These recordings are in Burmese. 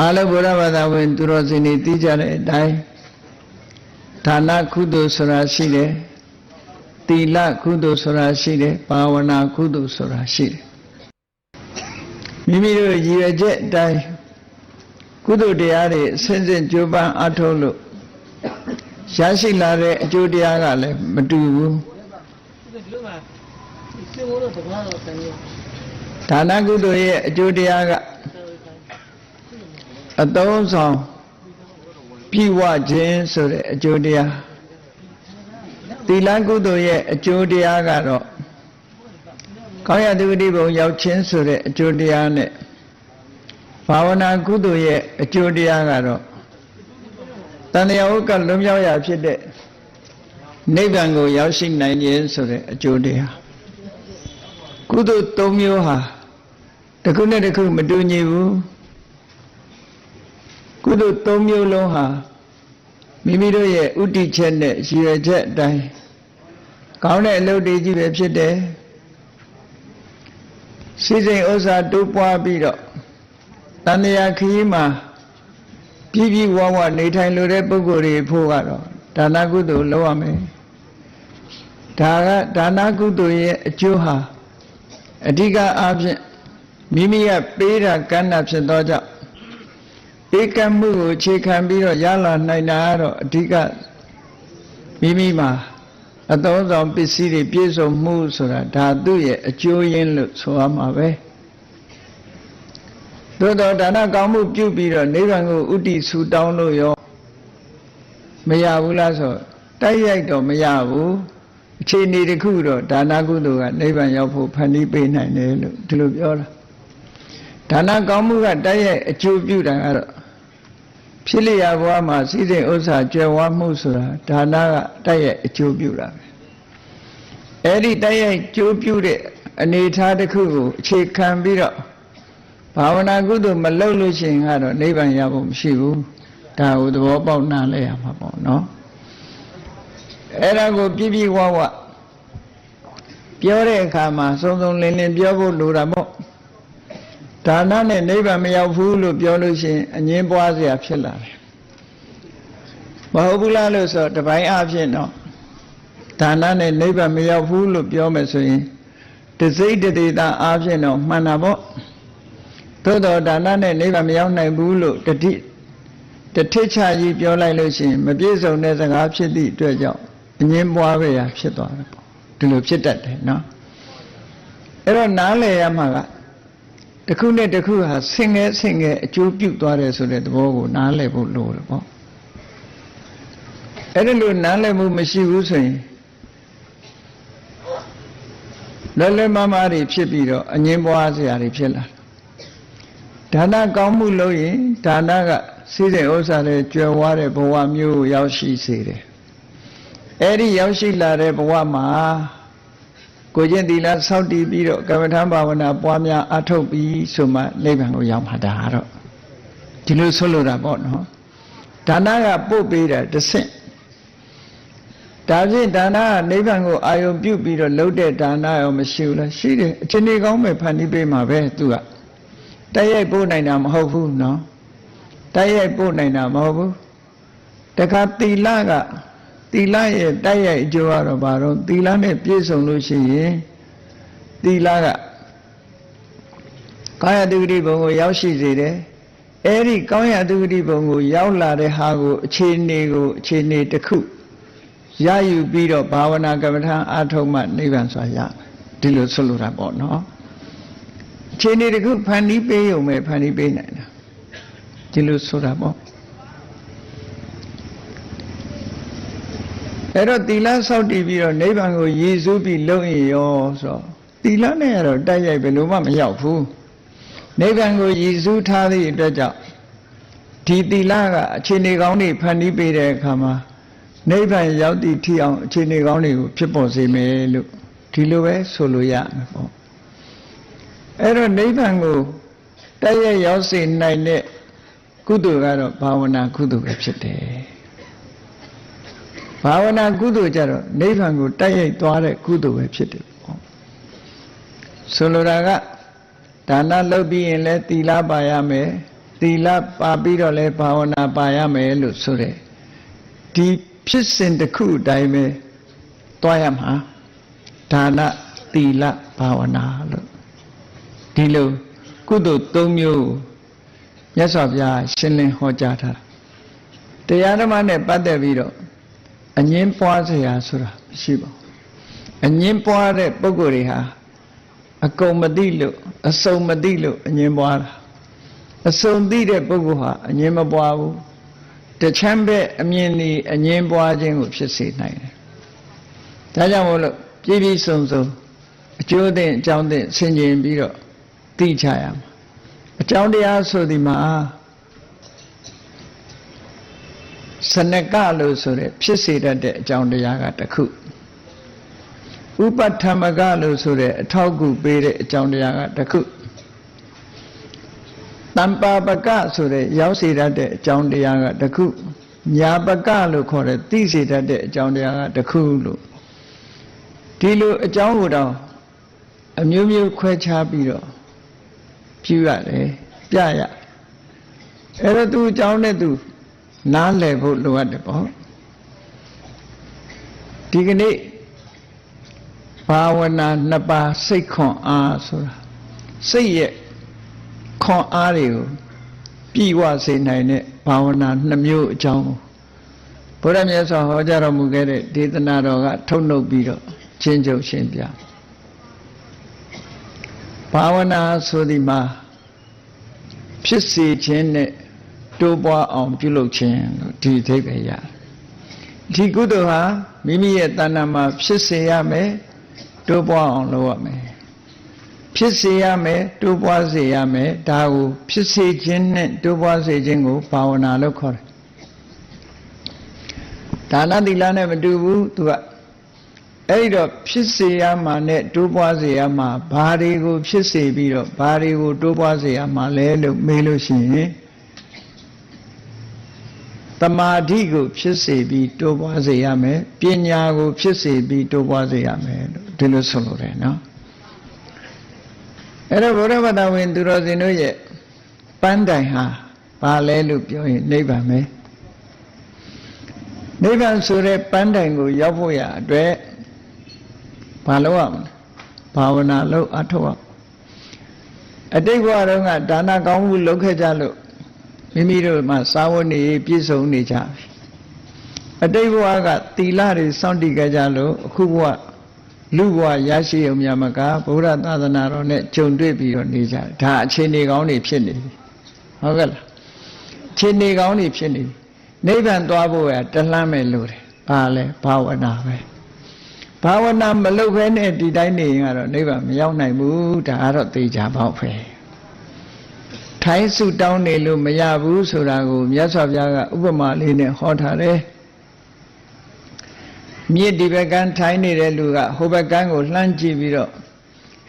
အားလုံးဗုဒ္ဓဘာသာဝင်သူတော်စင်တွေသိကြတဲ့အတိုင်းဒါနကုသိုလ်ဆိုတာရှိတယ်သီလကုသိုလ်ဆိုတာရှိတယ်ဘာဝနာကုသိုလ်ဆိုတာရှိတယ်မိမိတို့ရည်ရွယ်ချက်အတိုင်းကုသိုလ်တရားတွေအစဉ်စဉ်ကြိုးပမ်းအားထုတ်လို့ရရှိလာတဲ့အကျိုးတရားကလည်းမတူဘူးဒါနကုသိုလ်ရဲ့အကျိုးတရားကအသုံးဆောင်ပြည့်ဝခြင်းဆိုတဲ့အကျိုးတရားသီလကုသိုလ်ရဲ့အကျိုးတရားကတော့ကောင်းရာသုတိဘုံရောက်ခြင်းဆိုတဲ့အကျိုးတရားနဲ့ဘာဝနာကုသိုလ်ရဲ့အကျိုးတရားကတော့တဏှာဥက္ကလွန်မြောက်ရာဖြစ်တဲ့နိဗ္ဗာန်ကိုရောက်ရှိနိုင်ခြင်းဆိုတဲ့အကျိုးတရားကုသိုလ်၃မျိုးဟာတစ်ခုနဲ့တစ်ခုမတူညီဘူးကုသိုလ်၃မျိုးလုံးဟာမိမိတို့ရဲ့ဥတည်ချက်နဲ့ရည်ရွယ်ချက်အတိုင်းကောင်းတဲ့အလုပ်တွေကြီးပဲဖြစ်တယ်စိစိမ်ဥစ္စာတိုးပွားပြီးတော့တဏှာခရီးမှာပြည့်ပြည့်ဝဝနေထိုင်လို့တဲ့ပုဂ္ဂိုလ်တွေဖို့ကတော့ဒါနကုသိုလ်လုပ်ရမယ်ဒါကဒါနကုသိုလ်ရဲ့အကျိုးဟာအဓိကအားဖြင့်မိမိကပေးတာကမ်းတာဖြစ်သောကြောင့်ဧကမှုကိုအခြေခံပြီးတော့ရလာနိုင်တာကတော့အဓိကမိမိမှာအသုံးဆောင်ပစ္စည်းတွေပြည့်စုံမှုဆိုတာဒါသူ့ရဲ့အကျိုးရင်းလို့ဆိုရမှာပဲသို့တော့ဒါနကောင်းမှုပြုပြီးတော့နိဗ္ဗာန်ကိုဥတည်ဆူတောင်းလို့ရောမရဘူးလားဆိုတိုက်ရိုက်တော့မရဘူးအခြေအနေတစ်ခုတော့ဒါနကုသိုလ်ကနိဗ္ဗာန်ရောက်ဖို့ဖန်တီးပေးနိုင်တယ်လို့ဒီလိုပြောတာဒါနကောင်းမှုကတိုက်ရိုက်အကျိုးပြုတာကတော့ဖြစ်လျာဘဝမှာစိစိမ်ဥစ္စာကြွယ်ဝမှုဆိုတာဒါနကတိုက်ရိုက်အကျိုးပြုတာပဲအဲ့ဒီတိုက်ရိုက်အကျိုးပြုတဲ့အနေအထားတစ်ခုကိုအခြေခံပြီးတော့ဘာဝနာကုသိုလ်မလုပ်လို့ရှိရင်ကတော့နိဗ္ဗာန်ရဖို့မရှိဘူးဒါကိုသဘောပေါက်နားလဲရမှာပေါ့နော်အဲ့ဒါကိုပြည့်ပြည့်ဝဝပြောတဲ့အခါမှာစုံစုံလင်လင်ပြောဖို့လိုတာပေါ့ဒါနနဲ့နိဗ္ဗာန်မရောက်ဘူးလို့ပြောလို့ရှိရင်အငြင်းပွားเสียဖြစ်လာတယ်မဟုတ်ဘူးလားလို့ဆိုတပိုင်းအဖြစ်တော့ဒါနနဲ့နိဗ္ဗာန်မရောက်ဘူးလို့ပြောမယ်ဆိုရင်တစိတ်တဒေတာအဖြစ်တော့မှန်တာပေါ့သို့တော့ဒါနနဲ့နိဗ္ဗာန်မရောက်နိုင်ဘူးလို့တတိတထိချကြီးပြောလိုက်လို့ရှိရင်မပြည့်စုံတဲ့စကားဖြစ်သည့်အတွက်ကြောင့်အငြင်းပွားပဲရဖြစ်သွားတယ်ပေါ့ဒီလိုဖြစ်တတ်တယ်နော်အဲ့တော့နားလည်ရမှာကတစ်ခုနဲ့တစ်ခုဟာဆင်ငယ်အကျိုးပြုသွားတယ်ဆိုတဲ့သဘောကိုနားလည်ဖို့လိုတယ်ပေါ့အဲ့ဒီလိုနားလည်မှုမရှိဘူးဆိုရင်လဲမမတွေဖြစ်ပြီးတော့အငြင်းပွားစရာတွေဖြစ်လာဒါနကောင်းမှုလုပ်ရင်ဒါနကစိစိမ်ဥစ္စာတွေကြွယ်ဝတဲ့ဘဝမျိုးကိုရောက်ရှိစေတယ်အဲ့ဒီရောက်ရှိလာတဲ့ဘဝမှာကိုကျင့်သီလစောင့်တည်ပြီးတော့ကမ္မထဘာဝနာပွားများအထုတ်ပြီးဆိုမှနိဗ္ဗာန်ကိုရောက်မှာဒါတော့ဒီလိုဆိုလိုတာပေါ့နော်ဒါနကပို့ပေးတာတစ်ဆင့်ဒါဖြင့်ဒါနကနိဗ္ဗာန်ကိုအာယုံပြုပြီးတော့လှုပ်တဲ့ဒါနရောမရှိဘူးလားရှိတယ်အချိန်ကောင်းပဲဖန်တီးပေးမှာပဲသူကတိုက်ရိုက်ပို့နိုင်တာမဟုတ်ဘူးနော်တိုက်ရိုက်ပို့နိုင်တာမဟုတ်ဘူးတခါသီလကသီလရဲ့တိုက်ရိုက်အကျိုးကတော့ဘာတော့သီလနဲ့ပြည့်စုံလို့ရှိရင်သီလကကာယတုဂတိဘုံကိုရောက်ရှိစေတယ်အဲ့ဒီကောင်းရာတုဂတိဘုံကိုရောက်လာတဲ့ဟာကိုအခြေအနေတစ်ခုရယူပြီးတော့ဘာဝနာကမ္မထာအာထုံမှနိဗ္ဗာန်ဆိုရဒီလိုဆိုလိုတာပေါ့နော်အခြေအနေတစ်ခုဖန်တီးပေးရုံပဲဖန်တီးပေးနိုင်တာဒီလိုဆိုတာပေါ့အဲ့တော့သီလစောင့်တည်ပြီးတော့နိဗ္ဗာန်ကိုရည်စူးပြီးလုပ်ရင်ရောဆိုသီလနဲ့ကတော့တိုက်ရိုက်ဘယ်လိုမှမရောက်ဘူးနိဗ္ဗာန်ကိုရည်စူးထားသည့်အတွက်ကြောင့်ဒီသီလကအခြေအနေကောင်းတွေဖန်တီးပေးတဲ့အခါမှာနိဗ္ဗာန်ရောက်သည့်ထိအောင်အခြေအနေကောင်းတွေကိုဖြစ်ပေါ်စေမယ်လို့ဒီလိုပဲဆိုလို့ရမှာပေါ့အဲ့တော့နိဗ္ဗာန်ကိုတိုက်ရိုက်ရောက်စေနိုင်တဲ့ကုသိုလ်ကတော့ဘာဝနာကုသိုလ်ပဲဖြစ်တယ်ဘာဝနာကုသိုလ်ကြတော့နိဗ္ဗာန်ကိုတိုက်ရိုက်သွားတဲ့ကုသိုလ်ပဲဖြစ်တယ်ပေါ့ဆိုလိုတာကဒါနလုပ်ပြီးရင်လည်းသီလပါရမယ်သ သီလပါပြီးတော့လဲဘာဝနာပါရမယ်လို့ဆိုတဲ့ဒီဖြစ်စဉ်တစ်ခုအတိုင်းပဲတွားရမှာဒါနသီလဘာဝနာလို့ဒီလိုကုသိုလ်၃မျိုးမြတ်စွာဘုရားရှင်းလင်းဟောကြားထားတရားဓမ္မနဲ့ပတ်သက်ပြီးတော့အငြင်းပွားစရာဆိုတာမရှိပါဘူးအငြင်းပွားတဲ့ပုဂ္ဂိုလ်တွေဟာအကုန်မသိလို့အစုံမသိလို့အငြင်းပွားတာအစုံသိတဲ့ပုဂ္ဂိုလ်ဟာအငြင်းမပွားဘူးတချမ်းပဲအမြင်ဒီအငြင်းပွားခြင်းကိုဖြစ်စေနိုင်တယ်ဒါကြောင့်မို့လို့ပြည့်ပြည့်စုံစုံအကျိုးသင့်အကြောင်းသင့်ဆင်ခြင်ပြီးတော့သိချရမှာအကြောင်းတရားဆိုဒီမှာစနကလို့ဆိုတဲ့ဖြစ်စေတတ်တဲ့အကြောင်းတရားကတစ်ခုဥပဋ္ဌမကလို့ဆိုတဲ့အထောက်အကူပေးတဲ့အကြောင်းတရားကတစ်ခုတမ္ပါပကဆိုတဲ့ရောက်စေတတ်တဲ့အကြောင်းတရားကတစ်ခုညာပကလို့ခေါ်တဲ့သိစေတတ်တဲ့အကြောင်းတရားကတစ်ခုလို့ဒီလိုအကြောင်းကိုတော့အမျိုးမျိုးခွဲခြားပြီးတော့ပြုရတယ်ပြရအဲ့တော့သူအကြောင်းနဲ့သူနားလည်ဖို့လိုအပ်တယ်ပေါ့ဒီကနေ့ဘာဝနာနှစ်ပါးစိတ်ခွန်အားဆိုတာစိတ်ရဲ့ခွန်အားတွေကိုပြည့်ဝစေနိုင်တဲ့ဘာဝနာနှစ်မျိုးအကြောင်းကိုဘုရားမြတ်စွာဟောကြားတော်မူခဲ့တဲ့ဒေသနာတော်ကထုတ်နှုတ်ပြီးတော့ချင်းချုပ်ရှင်းပြဘာဝနာဆိုဒီမှာဖြစ်စေခြင်းနဲ့တိုးပွားအောင်ပြုလုပ်ခြင်းလို့ဒီအဓိပ္ပာယ်ရတယ်ဒီကုသိုလ်ဟာမိမိရဲ့တဏ္ဍာမှာဖြစ်စေရမယ်တိုးပွားအောင်လုပ်ရမယ်ဖြစ်စေရမယ်တိုးပွားစေရမယ်ဒါကိုဖြစ်စေခြင်းနဲ့တိုးပွားစေခြင်းကိုဘာဝနာလို့ခေါ်တယ်ဒါနသီလနဲ့မတူဘူးသူကအဲ့ဒီတော့ဖြစ်စေရမှာနဲ့တိုးပွားစေရမှာဘာတွေကိုဖြစ်စေပြီးတော့ဘာတွေကိုတိုးပွားစေရမှာလဲလို့မေးလို့ရှိရင်တမာဓိကိုဖြစ်စေပြီးတိုးပွားစေရမယ်ပညာကိုဖြစ်စေပြီးတိုးပွားစေရမယ်လို့ဒီလိုဆိုလိုတယ်နော်အဲ့တော့ဘုရားဘာသာဝင်သူတော်စင်တို့ရဲ့ပန်းတိုင်ဟာဘာလဲလို့ပြောရင်နိဗ္ဗာန်ပဲနိဗ္ဗာန်ဆိုတဲ့ပန်းတိုင်ကိုရောက်ဖို့ရအတွက်ဘာလုပ်ရမလဲဘာဝနာလုပ်အထောက်အတိတ်ဘဝတုန်းကဒါနကောင်းမှုလုပ်ခဲ့ကြလို့မိမိတို့မှာစာဝတ်နေပြည့်စုံနေကြပြီအတိတ်ဘဝကသီလတွေစောင့်တည်ခဲ့ကြလို့အခုဘဝလူဘဝရရှိုံများမကဗုဒ္ဓသာသနာတော်နဲ့ကြုံတွေ့ပြီးတော့နေကြတယ်ဒါအခြေအနေကောင်းတွေဖြစ်နေပြီဟုတ်ကဲ့လားအခြေအနေကောင်းတွေဖြစ်နေပြီနိဗ္ဗာန်သွားဖို့ရတလှမ်းမဲ့လို့တယ်ဘာလဲဘာဝနာပဲဘာဝနာမလုပ်ဘဲနဲ့ဒီတိုင်းနေရင်ကတော့နိဗ္ဗာန်မရောက်နိုင်ဘူးဒါကတော့သိကြပါ့ပဲထိုင်းဆုတောင်းနေလို့မရဘူးဆိုတာကိုမြတ်စွာဘုရားကဥပမာလေးနဲ့ဟောထားတယ်မြစ်ဒီဘက်ကန်းထိုင်းနေတဲ့လူကဟိုဘက်ကန်းကိုလှမ်းကြည့်ပြီးတော့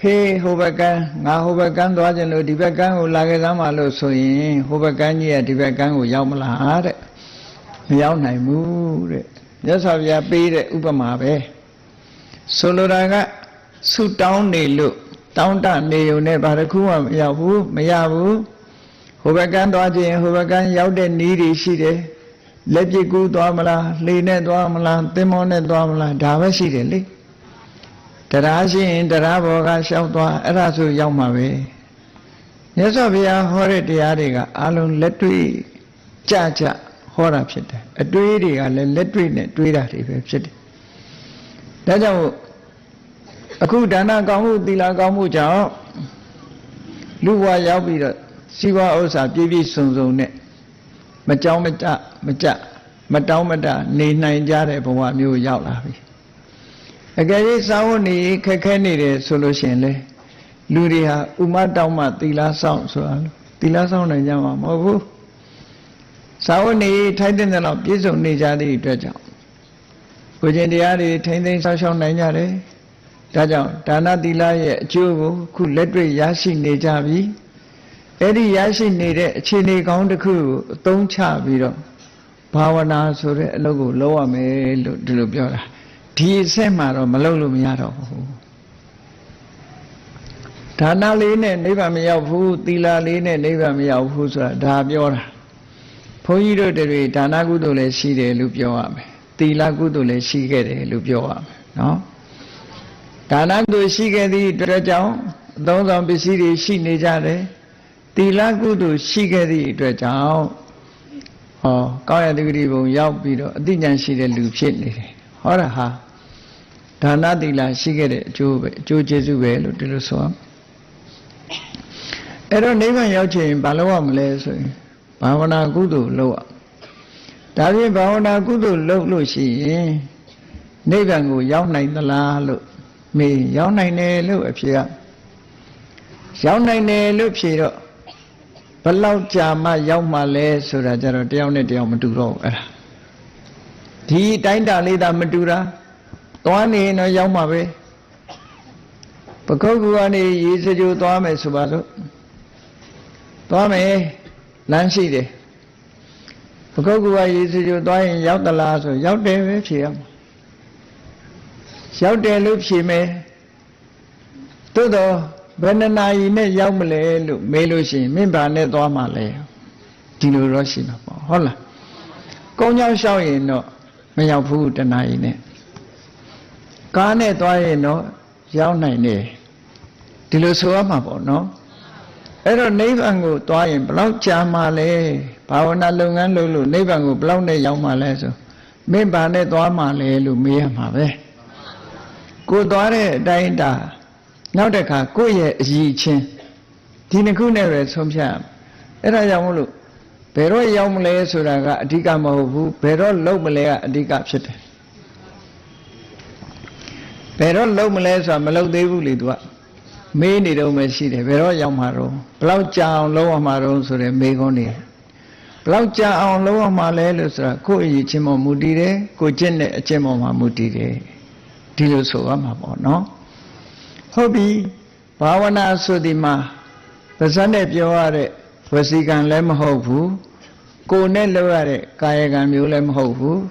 ဟေးဟိုဘက်ကန်းငါဟိုဘက်ကန်းသွားကြလို့ဒီဘက်ကန်းကိုလာခဲ့သမ်းပါလို့ဆိုရင်ဟိုဘက်ကန်းကြီးကဒီဘက်ကန်းကိုရောက်မလားတဲ့မရောက်နိုင်ဘူးတဲ့မြတ်စွာဘုရားပေးတဲ့ဥပမာပဲဆိုလိုတာကဆုတောင်းနေလို့တောင်းတနေုံနဲ့ဘာတစ်ခုမှမရောက်ဘူးမရဘူးဟိုဘက်ကန်းသွားခြင်းဟိုဘက်ကန်းရောက်တဲ့နည်းတွေရှိတယ်လက်ပစ်ကူးသွားမလားလှေနဲ့သွားမလားသင်္ဘောနဲ့သွားမလားဒါပဲရှိတယ်လေတရားရှိရင်တရားဘောကလျှောက်သွားအဲ့ဒါဆိုရောက်မှာပဲမြတ်စွာဘုရားဟောတဲ့တရားတွေကအလုံးလက်တွေ့ကြကြဟောတာဖြစ်တယ်အတွေးတွေကလည်းလက်တွေ့နဲ့တွေးတာတွေပဲဖြစ်တယ်ဒါကြောင့်အခုဒါနကောင်းမှုသီလကောင်းမှုကြောင့်လူဘဝရောက်ပြီးတော့စီးပွားဥစ္စာပြည့်ပြည့်စုံစုံနဲ့မကြောင်းမတမကြမတောင်းမတနေနိုင်ကြတဲ့ဘဝမျိုးရောက်လာပြီအကယ်၍စာဝတ်နေခက်ခဲနေတယ်ဆိုလို့ရှိရင်လေလူတွေဟာဥမတောင်းမှသီလဆောင်ဆိုတာသီလဆောင်နိုင်ကြမှာမဟုတ်ဘူးစာဝတ်နေထိုက်တဲ့လောက်ပြည့်စုံနေကြသည့်အတွက်ကြောင့်ကိုကျင့်တရားတွေထိမ့်သိမ်းဆောက်ရှောက်နိုင်ကြတယ်ဒါကြောင့်ဒါနသီလရဲ့အကျိုးကိုခုလက်တွေ့ရရှိနေကြပြီအဲ့ဒီရရှိနေတဲ့အခြေအနေကောင်းတစ်ခုကိုအသုံးချပြီးတော့ဘာဝနာဆိုတဲ့အလုပ်ကိုလုပ်ရမယ်လို့ဒီလိုပြောတာဒီအဆင့်မှာတော့မလုပ်လို့မရတော့ဘူးဒါ ဒါနလေးနဲ့နိဗ္ဗာန်မရောက်ဘူးသီလလေးနဲ့နိဗ္ဗာန်မရောက်ဘူးဆိုတာဒါပြောတာဘုန်းကြီးတို့တွေဒါနကုသိုလ်လည်းရှိတယ်လို့ပြောရမယ်သီလကုသိုလ်လည်းရှိခဲ့တယ်လို့ပြောရမယ်နော်ဒါနကုသိုလ်ရှိခဲ့သည့်အတွက်ကြောင့်အသုံးဆောင်ပစ္စည်းတွေရှိနေကြတယ်သီလကုသိုလ်ရှိခဲ့သည့်အတွက်ကြောင့်ကောင်းရတိဂတိဘုံရောက်ပြီးတော့အသိဉာဏ်ရှိတဲ့လူဖြစ်နေတယ်ဟောတာဟာဒါနသီလရှိခဲ့တဲ့အကျိုးပဲအကျိုးကျေးဇူးပဲလို့ဒီလိုဆိုအောင်အဲ့တော့နိဗ္ဗာန်ရောက်ချင်ဘာလုပ်ရမလဲဆိုရင်ဘာဝနာကုသိုလ်လုပ်ရဒါဖြင့်ဘာဝနာကုသိုလ်လုပ်လို့ရှိရင်နိဗ္ဗာန်ကိုရောက်နိုင်သလားလို့မေးရောက်နိုင်တယ်လို့အဖြေကရောက်နိုင်တယ်လို့ဖြေတော့ဘလောက်ကြာမှရောက်မှလဲဆိုတာကြတော့တယောက်နဲ့တယောက်မတူတော့ဘူးအဲ့ဒါဒီတိုင်းတာလေးသာမတူတာသွားနေရင်တော့ရောက်မှာပဲပခုတ်ကူကနေရေစကြိုသွားမယ်ဆိုပါတော့သွားမယ်လမ်းရှိတယ်ပခုတ်ကူကရေစကြိုသွားရင်ရောက်သလားဆိုရောက်တယ်ပဲဖြေရမှာရောက်တယ်လို့ဖြေမယ်သို့တော့ဘယ်နှစ်နာရီနဲ့ရောက်မလဲလို့မေးလို့ရှိရင်မင်းဘာနဲ့သွားမှလဲဒီလိုတော့ရှိမှာပေါ့ဟုတ်လားကုန်းကြောင်းလျှောက်ရင်တော့မရောက်ဘူးတနာရီနဲ့ကားနဲ့သွားရင်တော့ရောက်နိုင်တယ်ဒီလိုဆိုရမှာပေါ့နော်အဲ့တော့နိဗ္ဗာန်ကိုသွားရင်ဘယ်လောက်ကြာမှလဲဘာဝနာလုပ်ငန်းလုပ်လို့နိဗ္ဗာန်ကိုဘယ်လောက်နဲ့ရောက်မှလဲဆိုမင်းဘာနဲ့သွားမှလဲလို့မေးရမှာပဲကိုသွားတဲ့အတိုင်းအတာနောက်တစ်ခါကိုယ့်ရဲ့အရည်ချင်းဒီနှစ်ခုနဲ့ပဲဆုံးဖြတ်အဲ့ဒါကြောင့်မို့လို့ဘယ်တော့ရောက်မလဲဆိုတာကအဓိကမဟုတ်ဘူးဘယ်တော့လုပ်မလဲကအဓိကဖြစ်တယ်ဘယ်တော့လုပ်မလဲဆိုတာမလုပ်သေးဘူးလေသူကမေးနေတော့မှရှိတယ်ဘယ်တော့ရောက်မှာတော့ဘယ်လောက်ကြာအောင်လုပ်ရမှာတော့ဆိုတဲ့မေးခွန်းတွေဘယ်လောက်ကြာအောင်လုပ်ရမှာလဲလို့ဆိုတာကိုယ့်အရည်ချင်းပေါ်မူတည်တယ်ကိုကျင့်တဲ့အကျင့်ပေါ်မှာမူတည်တယ်ဒီလိုဆိုရမှာပေါ့နော်ဟုတ်ပြီဘာဝနာဆိုဒီမှာပါဇက်နဲ့ပြောရတဲ့ဝစီကံလည်းမဟုတ်ဘူးကိုယ်နဲ့လုပ်ရတဲ့ကာယကံမျိုးလည်းမဟုတ်ဘူး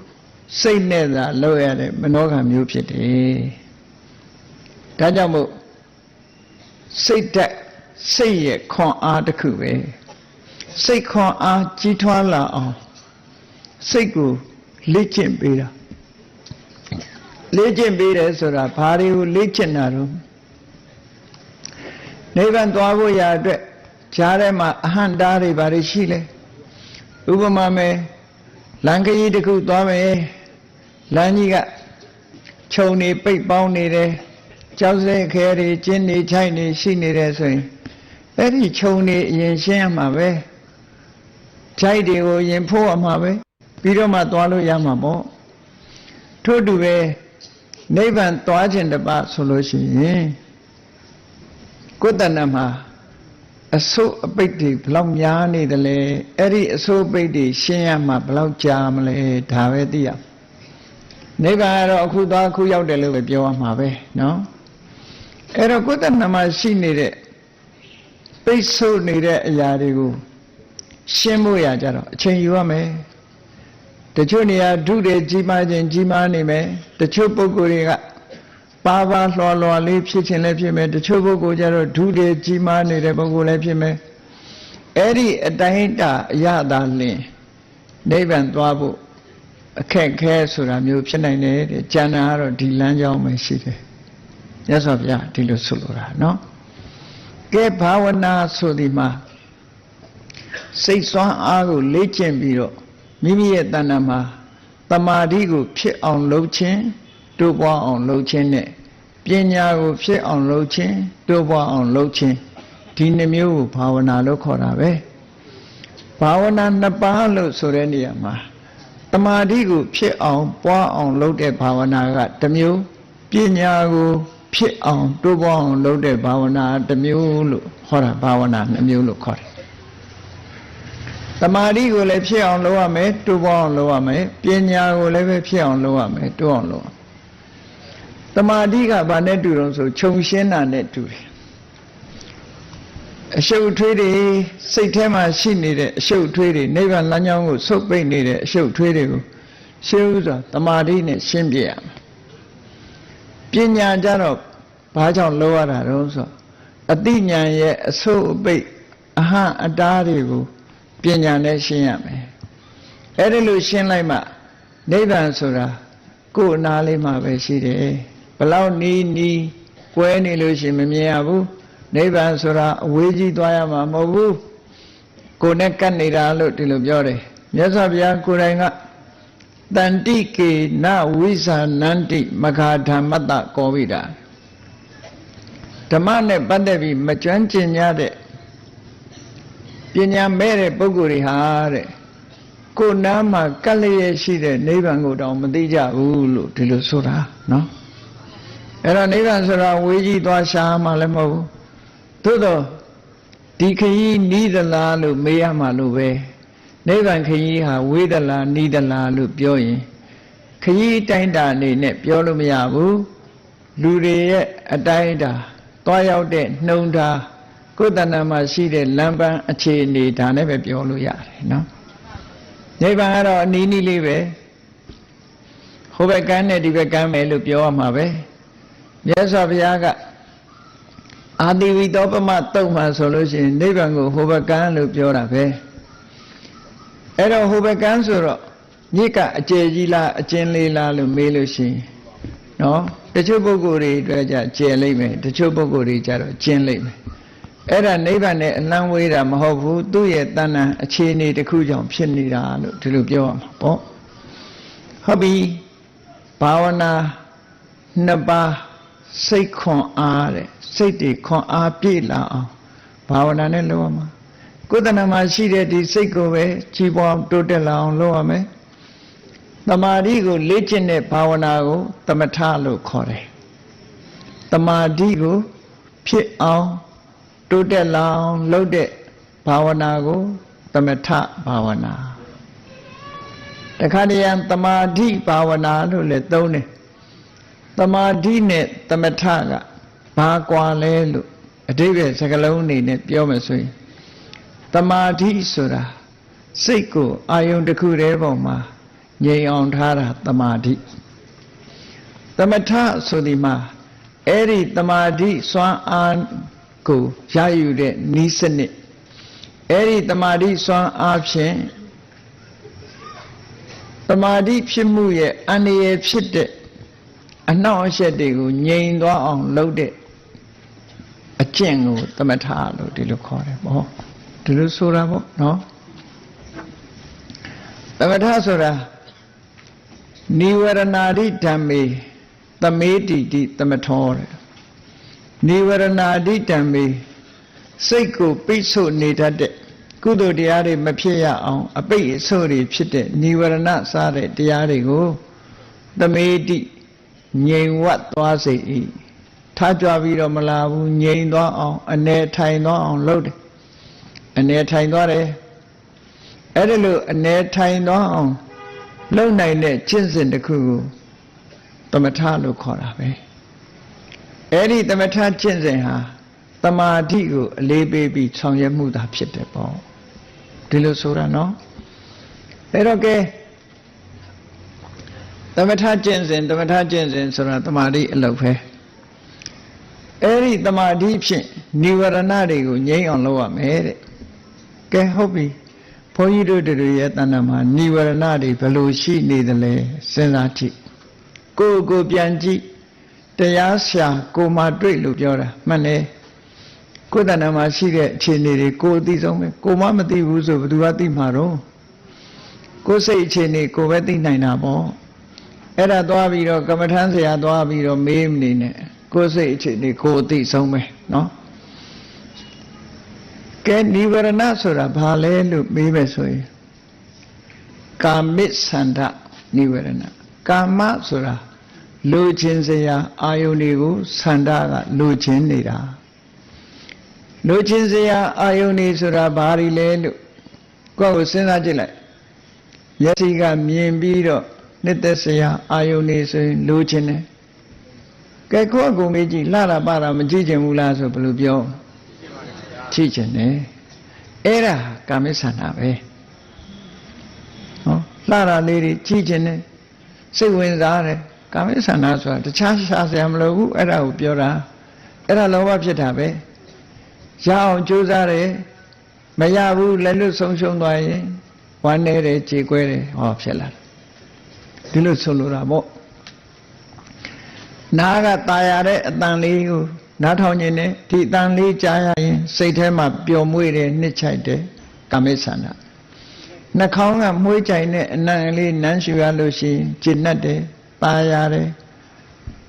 စိတ်နဲ့သာလုပ်ရတဲ့မနောကံမျိုးဖြစ်တယ်ဒါကြောင့်မို့စိတ်ဓာတ်စိတ်ရဲ့ခွန်အားတစ်ခုပဲစိတ်ခွန်အားကြီးထွားလာအောင်စိတ်ကိုလေ့ကျင့်ပေးတာလေ့ကျင့်ပေးတယ်ဆိုတာဘာတွေကိုလေ့ကျင့်တာတော့နိဗ္ဗာန်သွားဖို့ရာအတွက်ကြားထဲမှာအဟံတားတွေဘာတွေရှိလဲဥပမာမဲ့လမ်းကြီးတစ်ခုသွားမယ်လမ်းကြီးကခြုံနေပိတ်ပေါင်းနေတယ်ကြောက်စဲခဲတွေကျင်းနေချိုက်နေရှိနေတယ်ဆိုရင်အဲ့ဒီခြုံနေအရင်ရှင်းရမှာပဲချိုက်တွေကိုရင်ဖိုးရမှာပဲပြီးတော့မှသွားလို့ရမှာပေါ့ထို့တူပဲနိဗ္ဗာန်သွားခြင်းတပတ်ဆိုလို့ရှိရင်ကိုယ်တဏ္ဍမှာအစိုးအပိတ်တွေဘလောက်များနေတယ်လဲအဲ့ဒီအစိုးအပိတ်တွေရှင်းရမှာဘလောက်ကြာမလဲဒါပဲသိရနိဗ္ဗာန်ကတော့အခုသွားအခုရောက်တယ်လို့ပဲပြောရမှာပဲနော်အဲ့တော့ကိုယ်တဏ္ဍမှာရှိနေတဲ့ပိတ်ဆို့နေတဲ့အရာတွေကိုရှင်းဖို့ရကြတော့အချိန်ယူရမယ်တချို့နေရာဒုတွေကြီးမားခြင်းကြီးမားနေမယ်တချို့ပုဂ္ဂိုလ်တွေကပါပါလွှာလွှာလေးဖြစ်ခြင်းလည်းဖြစ်မယ်တချို့ပုဂ္ဂိုလ်ကျတော့ဒုတွေကြီးမားနေတဲ့ပုဂ္ဂိုလ်လည်းဖြစ်မယ်အဲ့ဒီအတိုင်းအတာအရသာလင်နိဗ္ဗာန်သွားဖို့အခက်ခဲဆိုတာမျိုးဖြစ်နိုင်တယ်တဲ့ကျန်တာကတော့ဒီလမ်းကြောင်းပဲရှိတယ်မြတ်စွာဘုရားဒီလိုဆိုလိုတာနော်ကဲဘာဝနာဆိုဒီမှာစိတ်စွမ်းအားကိုလေ့ကျင့်ပြီးတော့မိမိရဲ့တဏ္ဍာမှာတမာတိကိုဖြစ်အောင်လုပ်ခြင်းတိုးပွားအောင်လုပ်ခြင်းနဲ့ပညာကိုဖြစ်အောင်လုပ်ခြင်းတိုးပွားအောင်လုပ်ခြင်းဒီနှမျိုးကိုဘာဝနာလို့ခေါ်တာပဲဘာဝနာနှစ်ပါးလို့ဆိုတဲ့နေရာမှာတမာတိကိုဖြစ်အောင်ပွားအောင်လုပ်တဲ့ဘာဝနာကတစ်မျိုးပညာကိုဖြစ်အောင်တိုးပွားအောင်လုပ်တဲ့ဘာဝနာတစ်မျိုးလို့ခေါ်တာဘာဝနာနှစ်မျိုးလို့ခေါ်တယ်တမာတိကိုလည်းဖြစ်အောင်လုပ်ရမယ်တိုးပွားအောင်လုပ်ရမယ်ပညာကိုလည်းပဲဖြစ်အောင်လုပ်ရမယ်တိုးအောင်လုပ်ရမယ်တမာတိကဘာနဲ့တူတော့ဆိုခြုံရှင်းတာနဲ့တူတယ်အရှုပ်ထွေးတွေစိတ်ထဲမှာရှိနေတဲ့အရှုပ်ထွေးတွေနိဗ္ဗာန်လမ်းကြောင်းကိုဆုပ်ပိတ်နေတဲ့အရှုပ်ထွေးတွေကိုရှင်းဥစွာတမာတိနဲ့ရှင်းပြရမယ်ပညာကြတော့ဘာကြောင့်လုပ်ရတာတော့ဆို အတိညာဏ်ရဲ့အစိုးအပိတ်အဟံအတားတွေကိုပညာနဲ့ရှင်းရမယ်အဲ့ဒါလို့ရှင်းလိုက်မှနိဗ္ဗာန်ဆိုတာကိုယ်အနာလေးမှာပဲရှိတယ်ဘလောက်နီးနီးကွဲနေလို့ရှိရင်မမြင်ရဘူးနိဗ္ဗာန်ဆိုတာအဝေးကြီးသွားရမှာမဟုတ်ဘူးကိုယ်နဲ့ကပ်နေတာလို့ဒီလိုပြောတယ်မြတ်စွာဘုရားကိုယ်တိုင်ကတန္တိကေနဝိဇာနန္တိမဂါဓမ္မတ္တကောဝိတာဓမ္မနဲ့ပတ်သက်ပြီးမကျွမ်းကျင်ကြတဲ့ပညာမဲ့တဲ့ပုဂ္ဂိုလ်တွေဟာတဲ့ကိုယ်နားမှာကပ်လျက်ရှိတဲ့နိဗ္ဗာန်ကိုတောင်မသိကြဘူးလို့ဒီလိုဆိုတာနော်အဲ့တော့နိဗ္ဗာန်ဆိုတာဝေးကြီးသွားရှာမှလည်းမဟုတ်ဘူးသို့တော့ဒီခရီးနီးသလားလို့မေးရမှာလို့ပဲနိဗ္ဗာန်ခရီးဟာဝေးသလားနီးသလားလို့ပြောရင်ခရီးတိုင်းတာအနေနဲ့ပြောလို့မရဘူးလူတွေရဲ့အတိုင်းအတာသွားရောက်တဲ့နှုံထားကိုယ်တဏ္ဍာမှာရှိတဲ့လမ်းပန်းအခြေအနေဒါနဲ့ပဲပြောလို့ရတယ်နော်နိဗ္ဗာန်ကတော့အနည်းနည်းလေးပဲဟိုဘက်ကမ်းနဲ့ဒီဘက်ကမ်းပဲလို့ပြောရမှာပဲမြတ်စွာဘုရားကအာတိဝိသောပမတုံမှာဆိုလို့ရှိရင်နိဗ္ဗာန်ကိုဟိုဘက်ကမ်းလို့ပြောတာပဲအဲ့တော့ဟိုဘက်ကမ်းဆိုတော့မြစ်ကအကျယ်ကြီးလားအကျဉ်းလေးလားလို့မေးလို့ရှိရင်နော်တချို့ပုဂ္ဂိုလ်တွေအတွက်ကြကျယ်လိမ့်မယ်တချို့ပုဂ္ဂိုလ်တွေကြတော့ကျဉ်းလိမ့်မယ်အဲ့ဒါနိဗ္ဗာန်နဲ့အလံဝေးတာမဟုတ်ဘူးသူ့ရဲ့တဏ္ဍအခြေအနေတစ်ခုကြောင့်ဖြစ်နေတာလို့ဒီလိုပြောရမှာပေါ့ဟုတ်ပြီဘာဝနာနှစ်ပါးစိတ်ခွန်အားတဲ့စိတ်တွေခွန်အားပြည့်လာအောင်ဘာဝနာနဲ့လုပ်ရမှာကိုယ်တဏ္ဍမှာရှိတဲ့ဒီစိတ်ကိုပဲကြီးပွားတိုးတက်လာအောင်လုပ်ရမယ်သမာဓိကိုလေ့ကျင့်တဲ့ဘာဝနာကိုသမထလို့ခေါ်တယ်သမာဓိကိုဖြစ်အောင်တိုးတက်လာအောင်လုပ်တဲ့ဘာဝနာကိုသမထဘာဝနာတခါတည်းရန်သမာဓိဘာဝနာလို့လည်းသုံးတယ်သမာဓိနဲ့သမထကဘာကွာလဲလို့အဓိပ္ပာယ်စကားလုံးအနေနဲ့ပြောမယ်ဆိုရင်သမာဓိဆိုတာစိတ်ကိုအာယုန်တစ်ခုတည်းပေါ်မှာငြိမ်အောင်ထားတာသမာဓိသမထဆိုဒီမှာအဲ့ဒီသမာဓိစွမ်းအားကိုရယူတဲ့ဤစနစ်အဲ့ဒီသမာဓိစွမ်းအားဖြင့်သမာဓိဖြစ်မှုရဲ့အန္တရာယ်ဖြစ်တဲ့အနှောင့်အယှက်တွေကိုငြိမ်သွားအောင်လုပ်တဲ့အကျင့်ကိုသမထလို့ဒီလိုခေါ်တယ်ပေါ့ဒီလိုဆိုတာပေါ့နော်သမထဆိုတာနိဝရဏာတိဓမ္မေသမေတိတိသမထောတဲ့နိဝရဏာတိဓမ္မေစိတ်ကိုပိတ်ဆို့နေတတ်တဲ့ကုသိုလ်တရားတွေမဖြစ်ရအောင်အပိတ်အဆို့တွေဖြစ်တဲ့နိဝရဏစားတဲ့တရားတွေကိုသမေတိငြိမ်ဝတ်သွားစေ၏ထားကြွပြီးတော့မလာဘူးငြိမ်သွားအောင်အနေထိုင်သွားအောင်လုပ်တယ်အနေထိုင်သွားတယ်အဲ့ဒါလို့အနေထိုင်သွားအောင်လုပ်နိုင်တဲ့ကျင့်စဉ်တစ်ခုကိုသမထလို့ခေါ်တာပဲအဲ့ဒီသမထကျင့်စဉ်ဟာသမာဓိကိုအလေးပေးပြီးဆောင်ရွက်မှုသာဖြစ်တယ်ပေါ့ဒီလိုဆိုတာနော်အဲ့တော့ကဲသမထကျင့်စဉ်ဆိုတာသမာဓိအလုပ်ပဲအဲ့ဒီသမာဓိဖြင့်និဝရဏတွေကိုငြိမ်းအောင်လုပ်ရမယ်တဲ့ကဲဟုတ်ပြီဘုန်းကြီးတို့တွေရဲ့တဏ္ဍာမှာនិဝရဏတွေဘယ်လိုရှိနေသလဲစဉ်းစားကြည့်ကိုပြန်ကြည့်တရားရှာကိုမှတွေ့လို့ပြောတာမှန်တယ်ကိုယ်တဏ္ဍာမှာရှိတဲ့အခြေအနေတွေကိုအသိဆုံးပဲကိုမှမသိဘူးဆိုဘယ်သူကသိမှာတော့ကိုယ်စိတ်အခြေအနေကိုပဲသိနိုင်တာပေါ့အဲ့ဒါသွားပြီးတော့ကမ္မထမ်းဆရာသွားပြီးတော့မေးမနေနဲ့ကိုယ်စိတ်အခြေအနေကိုအသိဆုံးပဲနော်ကဲនិဝရဏဆိုတာဘာလဲလို့မေးမယ်ဆိုရင်ကာမိသန္ဓនិဝရဏကာမဆိုတာလိုချင်စရာအာယုန်တွေကိုသန္ဓကလိုချင်နေတာလိုချင်စရာအာယုန်တွေဆိုတာဘာတွေလဲလို့ကိုယ့်ကိုစဉ်းစားကြည့်လိုက်မျက်စိကမြင်ပြီးတော့နှစ်သက်စရာအာယုန်တွေဆိုရင်လိုချင်တယ်ကဲကိုယ့်အကူမေးကြည့်လှတာပါတာမကြည့်ချင်ဘူးလားဆိုဘယ်လိုပြောကြည့်ချင်တယ်အဲ့ဒါကာမိသန္ဓပဲဟောလှတာလေးတွေကြည့်ချင်တယ်စိတ်ဝင်စားတယ်ကာမိသန္ဓဆိုတာတခြားရှာစရာမလိုဘူးအဲ့ဒါကိုပြောတာအဲ့ဒါလောဘဖြစ်တာပဲ ရအောင်ကြိုးစားတယ်မရဘူးလက်လွတ်ဆုံးရှုံးသွားရင်ဝမ်းနေတယ်ကြေကွဲတယ်ဟောဖြစ်လာတယ်ဒီလိုဆိုလိုတာပေါ့နားကตายရတဲ့အတန်လေးကိုနားထောင်ခြင်းနဲ့ဒီအတန်လေးကြားရရင်စိတ်ထဲမှာပျော်မွေ့တယ်နှစ်ချိုက်တယ်ကာမိဆန္ဒနှာခေါင်းကမွှေးကြိုင်တဲ့အနံ့လေးနမ်းရှူရလို့ရှိရင်ကျဉ်တ်တယ်ตายရတယ်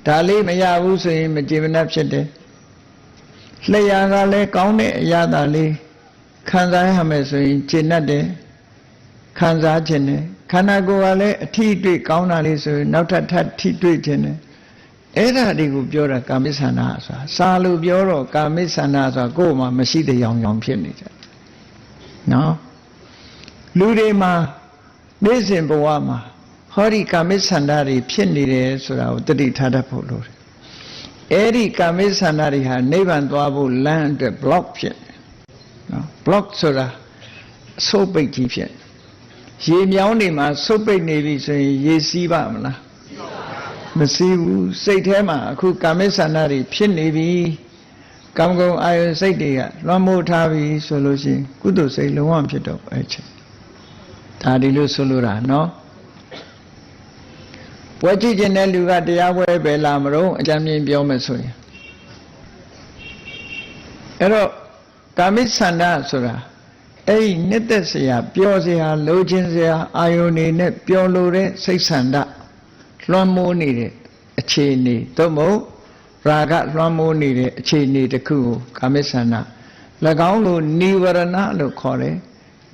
ဒါလေးမရဘူးဆိုရင်မကျေမနပ်ဖြစ်တယ်လျှာကလည်းကောင်းတဲ့အရာသာလေးခံစားရမယ်ဆိုရင်ကျဉ်တ်တယ်ခံစားခြင်းနဲ့ခန္ဓာကိုယ်ကလည်းအထီးတွေ့ကောင်းတာလေးဆိုရင်နောက်ထပ်ထိတွေ့ခြင်းနဲ့အဲ့ဒါတွေကိုပြောတာကာမိဆန္ဒဆိုတာစာလို့ပြောတော့ကာမိဆန္ဒဆိုတာကိုယ်မှမရှိတဲ့ရောင်ဖြစ်နေကြနော်လူတွေမှာနေ့စဉ်ဘဝမှာဟောဒီကာမိဆန္ဒတွေဖြစ်နေတယ်ဆိုတာကိုတတိထားတတ်ဖို့လိုတယ်အဲ့ဒီကာမိဆန္ဒတွေဟာနိဗ္ဗာန်သွားဖို့လမ်းအတွက် block ဖြစ်တယ်နော် block ဆိုတာဆုပ်ပိတ်ကြီးဖြစ်ရေမြောင်းတွေမှာဆုပ်ပိတ်နေပြီဆိုရင်ရေစီးပါမလားမစီးဘူးစိတ်ထဲမှာအခုကာမိဆန္ဒတွေဖြစ်နေပြီကာမဂုဏ်အာယုစိတ်တွေကလွှမ်းမိုးထားပြီဆိုလို့ရှိရင်ကုသိုလ်စိတ်လုံးဝဖြစ်တော့အဲ့ချက်ဒါဒီလိုဆိုလိုတာနော်ပွဲကြည့်ခြင်းတဲ့လူကတရားပွဲပဲလာမလို့အကြမ်းမြင်ပြောမယ်ဆိုရင်အဲ့တော့ကာမိဆန္ဒဆိုတာအဲ့ဒီနှစ်သက်စရာပျော်စရာလိုချင်စရာအာယုန်နေနဲ့ပျော်လိုတဲ့စိတ်ဆန္ဒလွှမ်းမိုးနေတဲ့အခြေအနေသို့မဟုတ်ရာဂလွှမ်းမိုးနေတဲ့အခြေအနေတစ်ခုကိုကာမိဆန္ဒ၎င်းလိုနိဝရဏလို့ခေါ်တယ်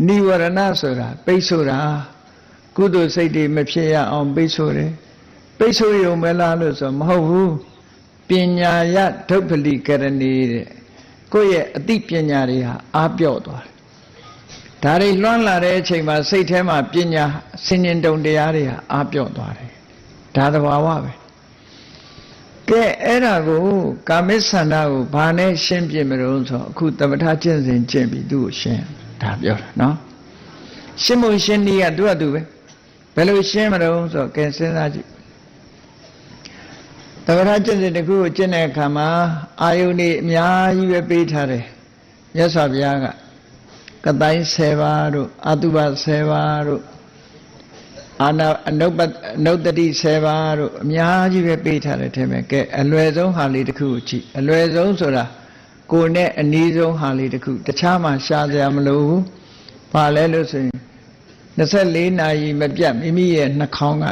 နိဝရဏဆိုတာပိတ်ဆို့တာကုသိုလ်စိတ်တွေမဖြစ်ရအောင်ပိတ်ဆို့တယ်ပိတ်ဆို့ရုံပဲလားလို့ဆိုမဟုတ်ဘူးပညာယဒုပ္ပလိကရဏီတဲ့ကိုယ့်ရဲ့အသိပညာတွေဟာအားပြော့သွားတယ်ဒါတွေလွှမ်းလာတဲ့အချိန်မှာစိတ်ထဲမှာပညာစင်ញင်တုံတရားတွေဟာအားပြော့သွားတယ်ဒါသဘာဝပဲကဲအဲ့ဒါကိုကာမိဆန္ဒကိုဘာနဲ့ရှင်းပြမလို့ဆိုအခုသမထကျင့်စဉ်ကျင့်ပြီးသူ့ကိုရှင်းဒါပြောတာနော်ရှင်းဖို့ရှင်းနည်းကသူ့အတူပဲဘယ်လိုရှင်းမလို့ဆိုကဲစဉ်းစားကြည့်သမထကျင့်စဉ်တစ်ခုကိုကျင့်တဲ့အခါမှာအာယုန်တွေအများကြီးပဲပေးထားတယ်မြတ်စွာဘုရားကကတိုင်း10ပါးတို့အတုပ10ပါးတို့အာနာအနုတ္တိ10ပါးတို့အများကြီးပဲပေးထားတယ်ထင်မယ်ကဲအလွယ်ဆုံးဟာလေးတစ်ခုကိုကြည့်အလွယ်ဆုံးဆိုတာကိုယ်နဲ့အနည်းဆုံးဟာလေးတစ်ခုတခြားမှရှားစရာမလိုဘူးဘာလဲလို့ဆိုရင်24နာရီမပြတ်မိမိရဲ့နှာခေါင်းက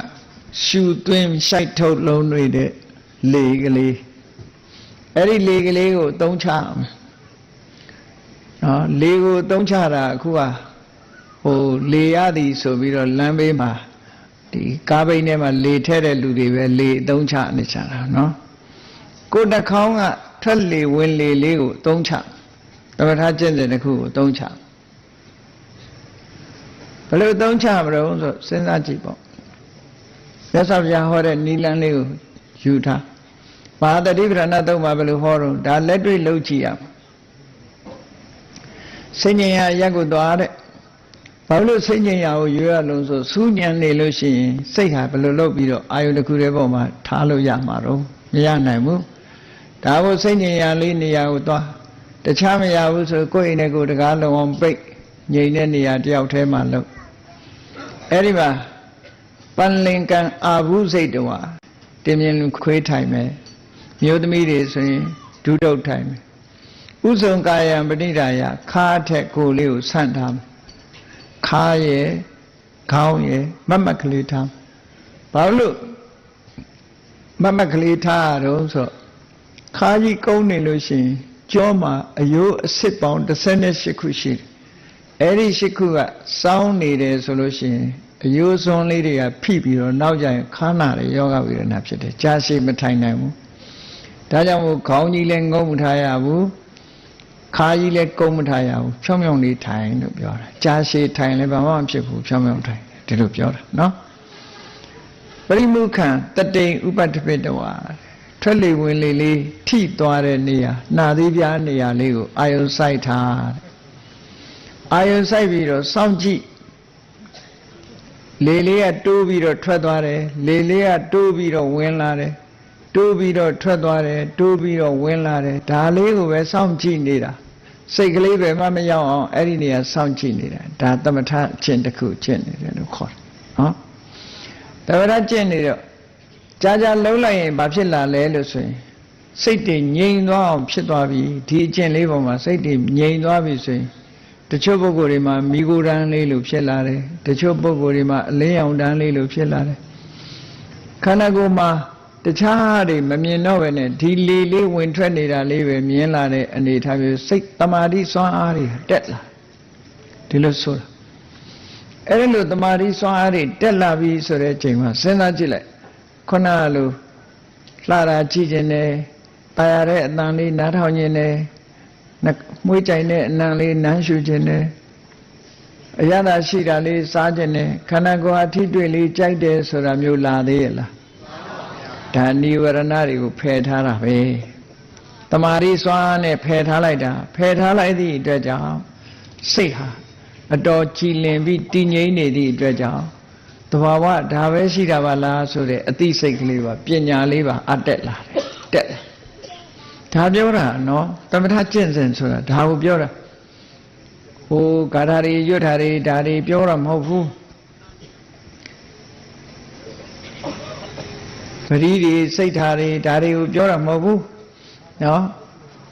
ရှူသွင်းရှိုက်ထုတ်လုံးတွေတဲ့လေကလေးအဲ့ဒီလေကလေးကိုသုံးချအောင်နော်လေကိုသုံးချတာအခုကဟိုလေရသည်ဆိုပြီးတော့လမ်းဘေးမှာဒီကားဘိန်းထဲမှာလေထဲတဲ့လူတွေပဲလေသုံးချနေကြတာနော်ကိုယ်နှာခေါင်းကထွက်လေဝင်လေလေးကိုသုံးချသမထကျင့်စဉ်တစ်ခုကိုသုံးချဘယ်လိုသုံးချမလို့ဆိုစဉ်းစားကြည့်ပေါ့မြတ်စွာဘုရားဟောတဲ့နိလန်းလေးကိုယူထားမဟာတတိပဌာနာသုံးပါဘယ်လိုဟောတော့ဒါလက်တွေ့လုပ်ကြည့်ရမှာစိတ်ဉာဏ်ရရက်ကိုသွားတဲ့ဘာလို့စိတ်ဉာဏ်ရကိုရွေးရလုံးဆိုစူးဉာဏ်နေလို့ရှိရင်စိတ်ဟာဘယ်လိုလုပ်ပြီးတော့အာယုတစ်ခုတည်းပေါ်မှာထားလို့ရမှာတော့မရနိုင်ဘူးဒါကိုစိတ်ဉာဏ်ရလေးနေရာကိုသွားတခြားမရဘူးဆိုကိုယ့်အိမ်နဲ့ကိုယ်တကားလုံးအောင်ပိတ်ငြိမ်တဲ့နေရာတယောက်တည်းမှာလုပ်အဲ့ဒီမှာပန်လင်ကံအာဘူးစိတ်တော်တင်မြင်ခွေးထိုင်မယ်မြို့သမီးတွေဆိုရင်ဒုတုတ်ထိုင်မယ်ဥဇုံကာယံပဋိဒါယခါထက်ကိုလေးကိုဆန့်ထားမယ်ခါရဲ့ခေါင်းရဲ့မတ်မတ်ကလေးထားဘာလို့မတ်မတ်ကလေးထားတော့ဆိုခါကြီးကုန်းနေလို့ရှိရင်ကြောမှာအယိုးအစစ်ပေါင်း18ခုရှိတယ်အဲ့ဒီ8ခုကစောင်းနေတယ်ဆိုလို့ရှိရင်အယိုးစွန်းလေးတွေကဖိပြီးတော့နောက်ကျရင်ခါနာတွေယောဂဝိရဏဖြစ်တယ်ကြာရှည်မထိုင်နိုင်ဘူးဒါကြောင့်မို့ခေါင်းကြီးလည်းငုံမထားရဘူးခါကြီးလည်းကုန်းမထားရဘူးဖြောင်းဖြောင်းလေးထိုင်လို့ပြောတာကြာရှည်ထိုင်လည်းဘာမှမဖြစ်ဘူးဖြောင်းဖြောင်းထိုင်ဒီလိုပြောတာနော်ပရိမုခံတတိဥပတ္ထပိတဝါထွက်လေဝင်လေလေးထိသွားတဲ့နေရာနာသီးပြားနေရာလေးကိုအာယုစိုက်ထားအာယုစိုက်ပြီးတော့စောင့်ကြည့်လေလေးကတိုးပြီးတော့ထွက်သွားတယ်လေလေးကတိုးပြီးတော့ဝင်လာတယ်တိုးပြီးတော့ထွက်သွားတယ်တိုးပြီးတော့ဝင်လာတယ်ဒါလေးကိုပဲစောင့်ကြည့်နေတာ စိတ်ကလေးပဲမရောက်အောင်အဲ့ဒီနေရာစောင့်ကြည့်နေတာဒါသမထအကျင့်တစ်ခုကျင့်နေတယ်လို့ခေါ်တယ်နော်သမထကျင့်နေတော့ကြာကြာလုံးလိုက်ရင်ဘာဖြစ်လာလဲလို့ဆိုရင်စိတ်တွေငြိမ်သွားအောင်ဖြစ်သွားပြီဒီအကျင့်လေးပေါ်မှာစိတ်တွေငြိမ်သွားပြီဆိုရင်တချို့ပုဂ္ဂိုလ်တွေမှာမိဂိုတန်းလေးလို့ဖြစ်လာတယ်တချို့ပုဂ္ဂိုလ်တွေမှာအလင်းရောင်တန်းလေးလို့ဖြစ်လာတယ်ခန္ဓာကိုယ်မှာတခြားတွေမမြင်တော့ပဲနဲ့ဒီလေလေးဝင်ထွက်နေတာလေးပဲမြင်လာတဲ့အနေအထားမျိုးစိတ်တမာတိစွမ်းအားတွေတက်လာဒီလိုဆိုတာအဲ့ဒီလိုတမာတိစွမ်းအားတွေတက်လာပြီဆိုတဲ့အချိန်မှာစဉ်းစားကြည့်လိုက်ခုနကလိုလှတာကြည့်ခြင်းနဲ့ပါရတဲ့အတန်လေးနားထောင်ခြင်းနဲ့မွေးကြိုင်တဲ့အနံလေးနမ်းရှူခြင်းနဲ့အရသာရှိတာလေးစားခြင်းနဲ့ခန္ဓာကိုယ်အထိတွေ့လေးကြိုက်တယ်ဆိုတာမျိုးလာသေးရဲ့လားဒါနိဝရဏတွေကိုဖယ်ထားတာပဲတမာရီစွာနဲ့ဖယ်ထားလိုက်တာဖယ်ထားလိုက်သည့်အတွက်ကြောင့်စိတ်ဟာအတော်ကြည်လင်ပြီးတည်ငြိမ်နေသည့်အတွက်ကြောင့်သဘာဝဒါပဲရှိတာပါလားဆိုတဲ့အသိစိတ်ကလေးပါပညာလေးပါအတက်လာတယ်တက်ဒါပြောတာနော်သမထကျင့်စဉ်ဆိုတာဒါကိုပြောတာဟိုဂါထာတွေရွတ်ထာတွေဒါတွေပြောတာမဟုတ်ဘူးပရိဒီစိတ်ထားတွေဒါတွေကိုပြောတာမဟုတ်ဘူးနော်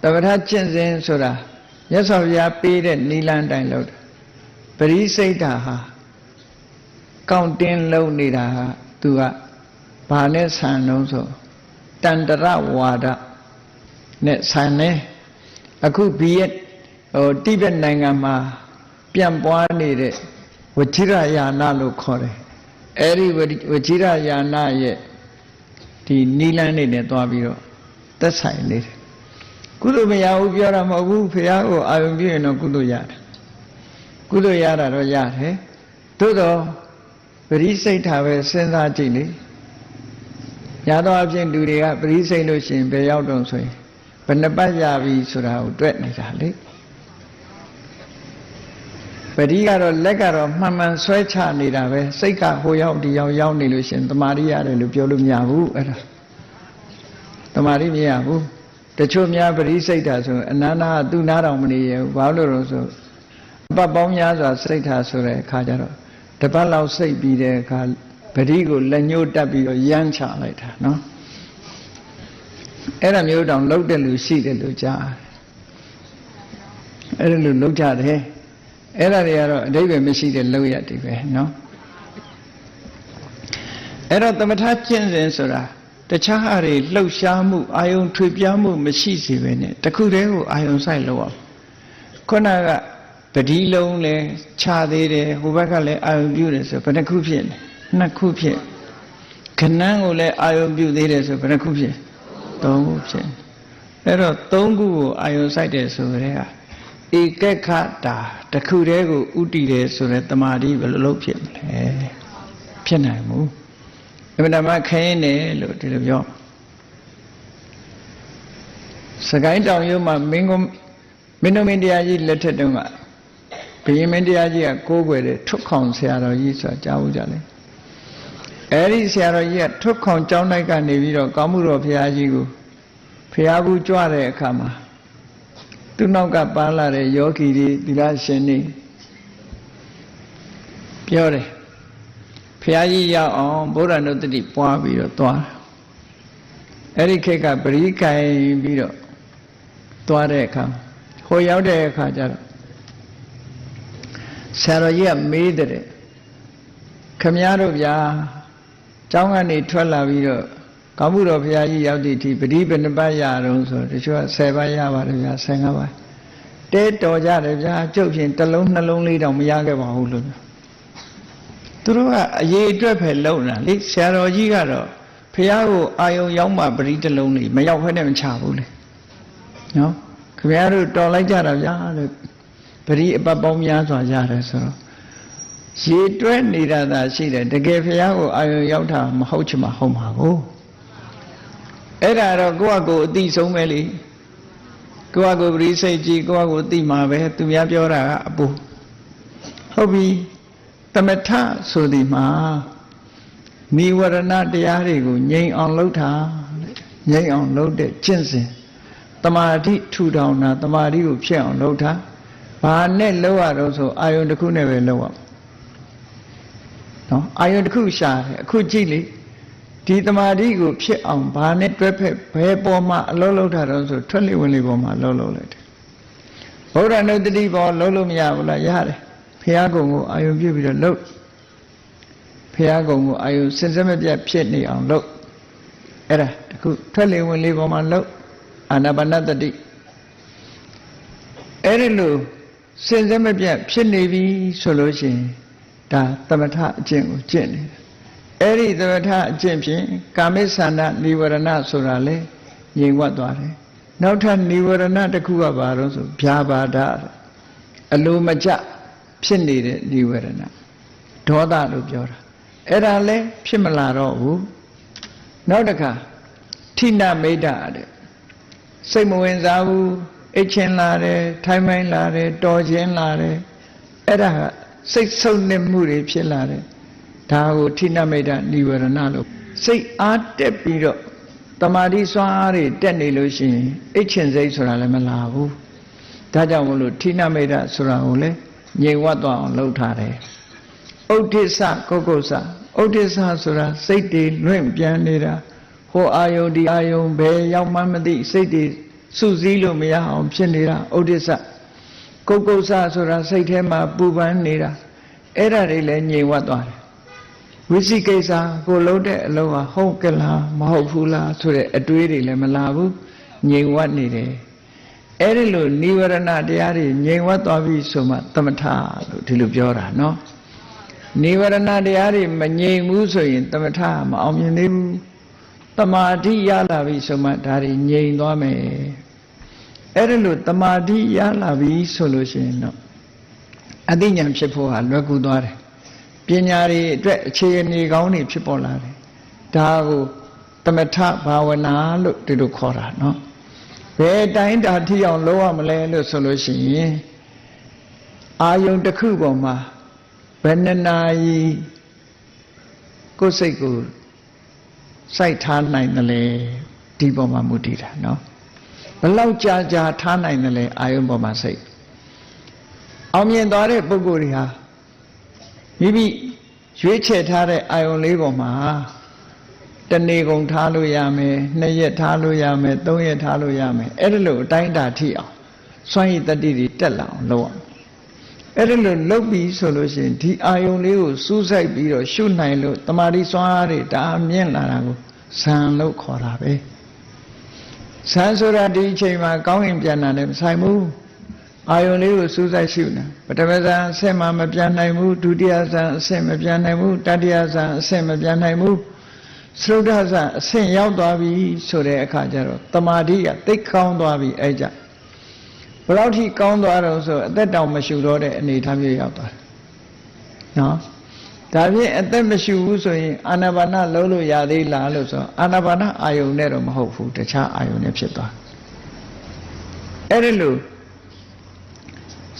သမထကျင့်စဉ်ဆိုတာမြတ်စွာဘုရားပေးတဲ့နိလန်းတိုင်းလို့ပရိစိတ်ဓာဟာကောင်းတင်းလုံးနေတာဟာသူကဘာနဲ့ဆန်လုံးဆိုတန္တရဝါဒနဲ့ဆန်နေအခုဘီယက်တိဘက်နိုင်ငံမှာပြန့်ပွားနေတဲ့ဝချိရယာနလို့ခေါ်တယ်အဲဒီဝချိရယာနရဲ့ဒီနီလန်းနေနဲ့သွားပြီးတော့သက်ဆိုင်နေတယ်ကုသိုလ်မရဘူးပြောတာမဟုတ်ဘူးဖရာကိုအာယုံပြုရင်တော့ကုသိုလ်ရတယ်ကုသိုလ်ရတာတော့ရတယ်သို့တော့ပရိစိတ်ထားပဲစဉ်းစားကြည့်လေရတော့အဖြစ်လူတွေကပရိစိတ်လို့ရှိရင်ဘယ်ရောက်တော့ဆိုရင်ဘယ်နှပတ်ရပြီဆိုတာကိုတွေ့နေတာလေပရိကတော့လက်ကတော့မှန်မှန်ဆွဲချနေတာပဲစိတ်ကဟိုရောက်ဒီရောက်ရောက်နေလို့ရှင်တမာရိရတယ်လို့ပြောလို့မရဘူးအဲ့ဒါတမာရိမရဘူးတချို့များပရိစိတ်တာဆိုအနန္နာသူနာတော်မနေရဘူးဘာလို့လို့ဆိုအပတ်ပေါင်းများစွာစိတ်ထားဆိုတဲ့အခါကျတော့တပတ်လောက်စိတ်ပြီးတဲ့အခါပရိကိုလက်ညှိုးတက်ပြီးတော့ရမ်းချလိုက်တာနော်အဲ့ဒါမျိုးတောင်လှုပ်တဲ့လူရှိတယ်လို့ကြားအဲ့ဒါလိုလှုပ်ကြတယ်အဲ့ဒါတွေကတော့အဓိပ္ပာယ်မရှိတဲ့လှုပ်ရတွေပဲနော်အဲ့တော့သမထကျင့်စဉ်ဆိုတာတခြားဟာတွေလှုပ်ရှားမှုအာယုံထွေပြားမှုမရှိစေပဲနဲ့တခုတည်းကိုအာယုံဆိုင်လို့အောင်ခုနကပတိလုံးလဲခြားသေးတယ်ဟိုဘက်ကလည်းအာယုံပြုတယ်ဆိုဘယ်နှခုဖြစ်လဲနှစ်ခုဖြစ်ခဏန်းကိုလည်းအာယုံပြုသေးတယ်ဆိုဘယ်နှခုဖြစ်သုံးခုဖြစ်အဲ့တော့သုံးခုကိုအာယုံဆိုင်တယ်ဆိုတဲ့ဟာဧကခတာတခုတည်းကိုဥတည်တယ်ဆိုတဲ့တမာတိဘယ်လိုလုပ်ဖြစ်မလဲဖြစ်နိုင်ဘူးအမှန်တမ်းခရင်တယ်လို့ဒီလိုပြောစကိုင်းတောင်ရုံးမှာမင်းတို့မင်းတရားကြီးလက်ထက်တုန်းကဘုရင်မင်းတရားကြီးကကိုးကွယ်တဲ့ထွတ်ခေါင်ဆရာတော်ကြီးဆိုတာကြားဘူးကြလေအဲ့ဒီဆရာတော်ကြီးကထွတ်ခေါင်ကျောင်းတိုက်ကနေပြီးတော့ကောင်းမှုတော်ဘုရားကြီးကိုဘုရားဘူးကြွတဲ့အခါမှာသူနောက်ကပါလာတဲ့ယောဂီတွေသီလရှင်တွေပြောတယ်ဘုရားကြီးရောက်အောင်ဗုဒ္ဓနုတ္တိပွားပြီးတော့သွားအဲ့ဒီခေတ်ကပရိကံပြီးတော့သွားတဲ့အခါဟိုရောက်တဲ့အခါကျတော့ဆရာတော်ကြီးကမေးတဲ့ခမည်းတော်ဗျာကျောင်းကနေထွက်လာပြီးတော့ကောင်းမှုတော်ဘုရားကြီးရောက်သည့်အထိပရိပဏပတ်ရတော့ဆိုတချို့က10ပတ်ရပါတယ်ဗျာ15ပတ်တဲတော်ကြတယ်ဗျာကျုပ်ဖြင့်တစ်လုံးနှလုံးလေးတောင်မရခဲ့ပါဘူးလို့သူတို့ကအရေးအတွက်ပဲလုံတာလေဆရာတော်ကြီးကတော့ဘုရားကိုအာယုံရောက်မှပရိတစ်လုံးလေးမရောက်ဖ ೇನೆ မချဘူးလေနော်ခင်ဗျားတို့တော်လိုက်ကြတာဗျာလို့ပရိအပတ်ပေါင်းများစွာရတယ်ဆိုတော့ရေတွဲနေတာသာရှိတယ်တကယ်ဘုရားကိုအာယုံရောက်တာမဟုတ်ချင်မှဟုတ်မှာကိုအဲ့ဒါတော့ကိုယ့်အကိုအသိဆုံးပဲလေကိုယ့်အကိုပရိစိတ်ကြီးကိုယ့်အကိုသိမှာပဲသူများပြောတာကအပူဟုတ်ပြီသမထဆိုဒီမှာနိဝရဏတရားတွေကိုငြိမ်အောင်လုပ်တာငြိမ်အောင်လုပ်တဲ့ကျင့်စဉ်တ တမာတိထူထောင်တာတမာတိကိုဖြစ်အောင်လုပ်တာဘာနဲ့လုပ်ရတော့ဆိုအာယုန်တစ်ခုနဲ့ပဲလုပ်ရနော်အာယုန်တစ်ခုရှာတယ်အခုကြည့်လေဒီတမာတိကိုဖြစ်အောင်ဘာနဲ့တွဲဖက်ဘယ်ပေါ်မှာအလုပ်လုပ်တာတော့ဆိုထွက်လေဝင်လေပေါ်မှာအလုပ်လုပ်လိုက်တယ်ဗုဒ္ဓနုတ္တိပေါ်လုပ်လို့မရဘူးလားရတယ်ဘုရားကုံကိုအာယုန်ပြုပြီးတော့လုပ်ဘုရားကုံကိုအာယုန်စင်စက်မပြတ်ဖြစ်နေအောင်လုပ်အဲ့ဒါတခုထွက်လေဝင်လေပေါ်မှာလုပ်အာနာပါနတတိအဲ့ဒီလိုစင်စက်မပြတ်ဖြစ်နေပြီဆိုလို့ရှိရင်ဒါသမထအကျင့်ကိုကျင့်နေတယ်အဲ့ဒီသမထအကျင့်ဖြင့်ကာမိသန္တာနိဝရဏဆိုတာလေငြိမ်ဝတ်သွားတယ်နောက်ထပ်နိဝရဏတစ်ခုကဘာလို့ဆိုဗျာပါဒအလိုမကျဖြစ်နေတဲ့နိဝရဏဒေါသလို့ပြောတာအဲ့ဒါလည်းဖြစ်မလာတော့ဘူးနောက်တစ်ခါထိနမိတ်တာတဲ့စိတ်မဝင်စားဘူးအိတ်ချင်းလာတယ်ထိုင်းမိုင်းလာတယ်တော်ချင်းလာတယ်အဲ့ဒါကစိတ်ဆုပ်နေမှုတွေဖြစ်လာတယ်ဒါကိုထိနမိတ်တာနိဝရဏလို့စိတ်အားတက်ပြီးတော့တမာတိစွမ်းအားတွေတက်နေလို့ရှိရင်အိတ်ချင်းစိတ်ဆိုတာလည်းမလာဘူးဒါကြောင့်မလို့ထိနမိတ်တာဆိုတာကိုလည်းငြိမ်ဝတ်သွားအောင်လုပ်ထားတယ်ဥဒိစ္စကုက္ကုစ္စဥဒိစ္စဆိုတာစိတ်တွေလွင့်ပြန်နေတာဟိုအာယုန်ဒီအာယုန်ဘယ်ရောက်မှမသိစိတ်တွေစုစည်းလို့မရအောင်ဖြစ်နေတာဥဒိစ္စကုက္ကုစ္စဆိုတာစိတ်ထဲမှာပူပန်နေတာအဲ့ဒါတွေလည်းငြိမ်ဝတ်သွားတယ်ဝိသိကိစ္စကိုလုံးတဲ့အလုံးဟာဟုတ်ကလားမဟုတ်ဘူးလားဆိုတဲ့အတွေးတွေလည်းမလာဘူးငြိမ်ဝတ်နေတယ်အဲ့ဒီလိုနိဝရဏတရားတွေငြိမ်ဝတ်သွားပြီဆိုမှသမထလို့ဒီလိုပြောတာနော်နိဝရဏတရားတွေမငြိမ်ဘူးဆိုရင်သမထမအောင်မြင်သေးဘူးတမာတိရလာပြီဆိုမှဒါတွေငြိမ်သွားမယ်အဲ့ဒီလိုတမာတိရလာပြီဆိုလို့ရှိရင်တော့အသိဉာဏ်ဖြစ်ဖို့ဟာလွယ်ကူသွားတယ်ပညာတွေအတွက်အခြေအနေကောင်းတွေဖြစ်ပေါ်လာတယ်ဒါကိုသမထဘာဝနာလို့ဒီလိုခေါ်တာနော်ဘယ်တိုင်းတာထိအောင်လုပ်ရမလဲလို့ဆိုလို့ရှိရင်အာယုန်တစ်ခုပေါ်မှာဘယ်နှစ်နာရီကိုယ်စိတ်ကိုစိုက်ထားနိုင်တယ်လေဒီပေါ်မှာမူတည်တာနော်ဘယ်လောက်ကြာကြာထားနိုင်တယ်လဲအာယုန်ပေါ်မှာစိတ်အောင်မြင်သွားတဲ့ပုဂ္ဂိုလ်တွေဟာမိမိရွေးချယ်ထားတဲ့အာယုန်လေးပေါ်မှာတနေ့ကုန်ထားလို့ရမယ်2ရက်ထားလို့ရမယ်3ရက်ထားလို့ရမယ်အဲ့ဒါလို့အတိုင်းအတာထိအောင်စွမ်းရည်တတိတွေတက်လာအောင်လုပ်အောင်အဲ့ဒါလို့လုပ်ပြီးဆိုလို့ရှိရင်ဒီအာယုန်လေးကိုစူးစိုက်ပြီးတော့ရှုနိုင်လို့တမာတိစွမ်းအားတွေဒါမြင့်လာတာကိုဇံလို့ခေါ်တာပဲဇံဆိုတာဒီအချိန်မှာကောင်းရင်ပြန်တာလည်းမဆိုင်ဘူးအာယုန်လေးကိုစူးစိုက်ရှုနေပထမဇံအဆင့်မှမပြန်နိုင်ဘူးဒုတိယဇံအဆင့်မပြန်နိုင်ဘူးတတိယဇံအဆင့်မပြန်နိုင်ဘူးသုဒ္ဓဇံအဆင့်ရောက်သွားပြီဆိုတဲ့အခါကျတော့တမာတိကသိကောင်းသွားပြီအဲ့ကြဘယ်လောက်ထိကောင်းသွားတော့ဆိုအသက်တောင်မရှူတော့တဲ့အနေထားမျိုးရောက်သွားတယ်နော်ဒါဖြင့်အသက်မရှူဘူးဆိုရင်အာနာပါနလုံးလို့ရသေးလားလို့ဆိုအာနာပါနအာယုန်နဲ့တော့မဟုတ်ဘူးတခြားအာယုန်နဲ့ဖြစ်သွားအဲ့ဒီလို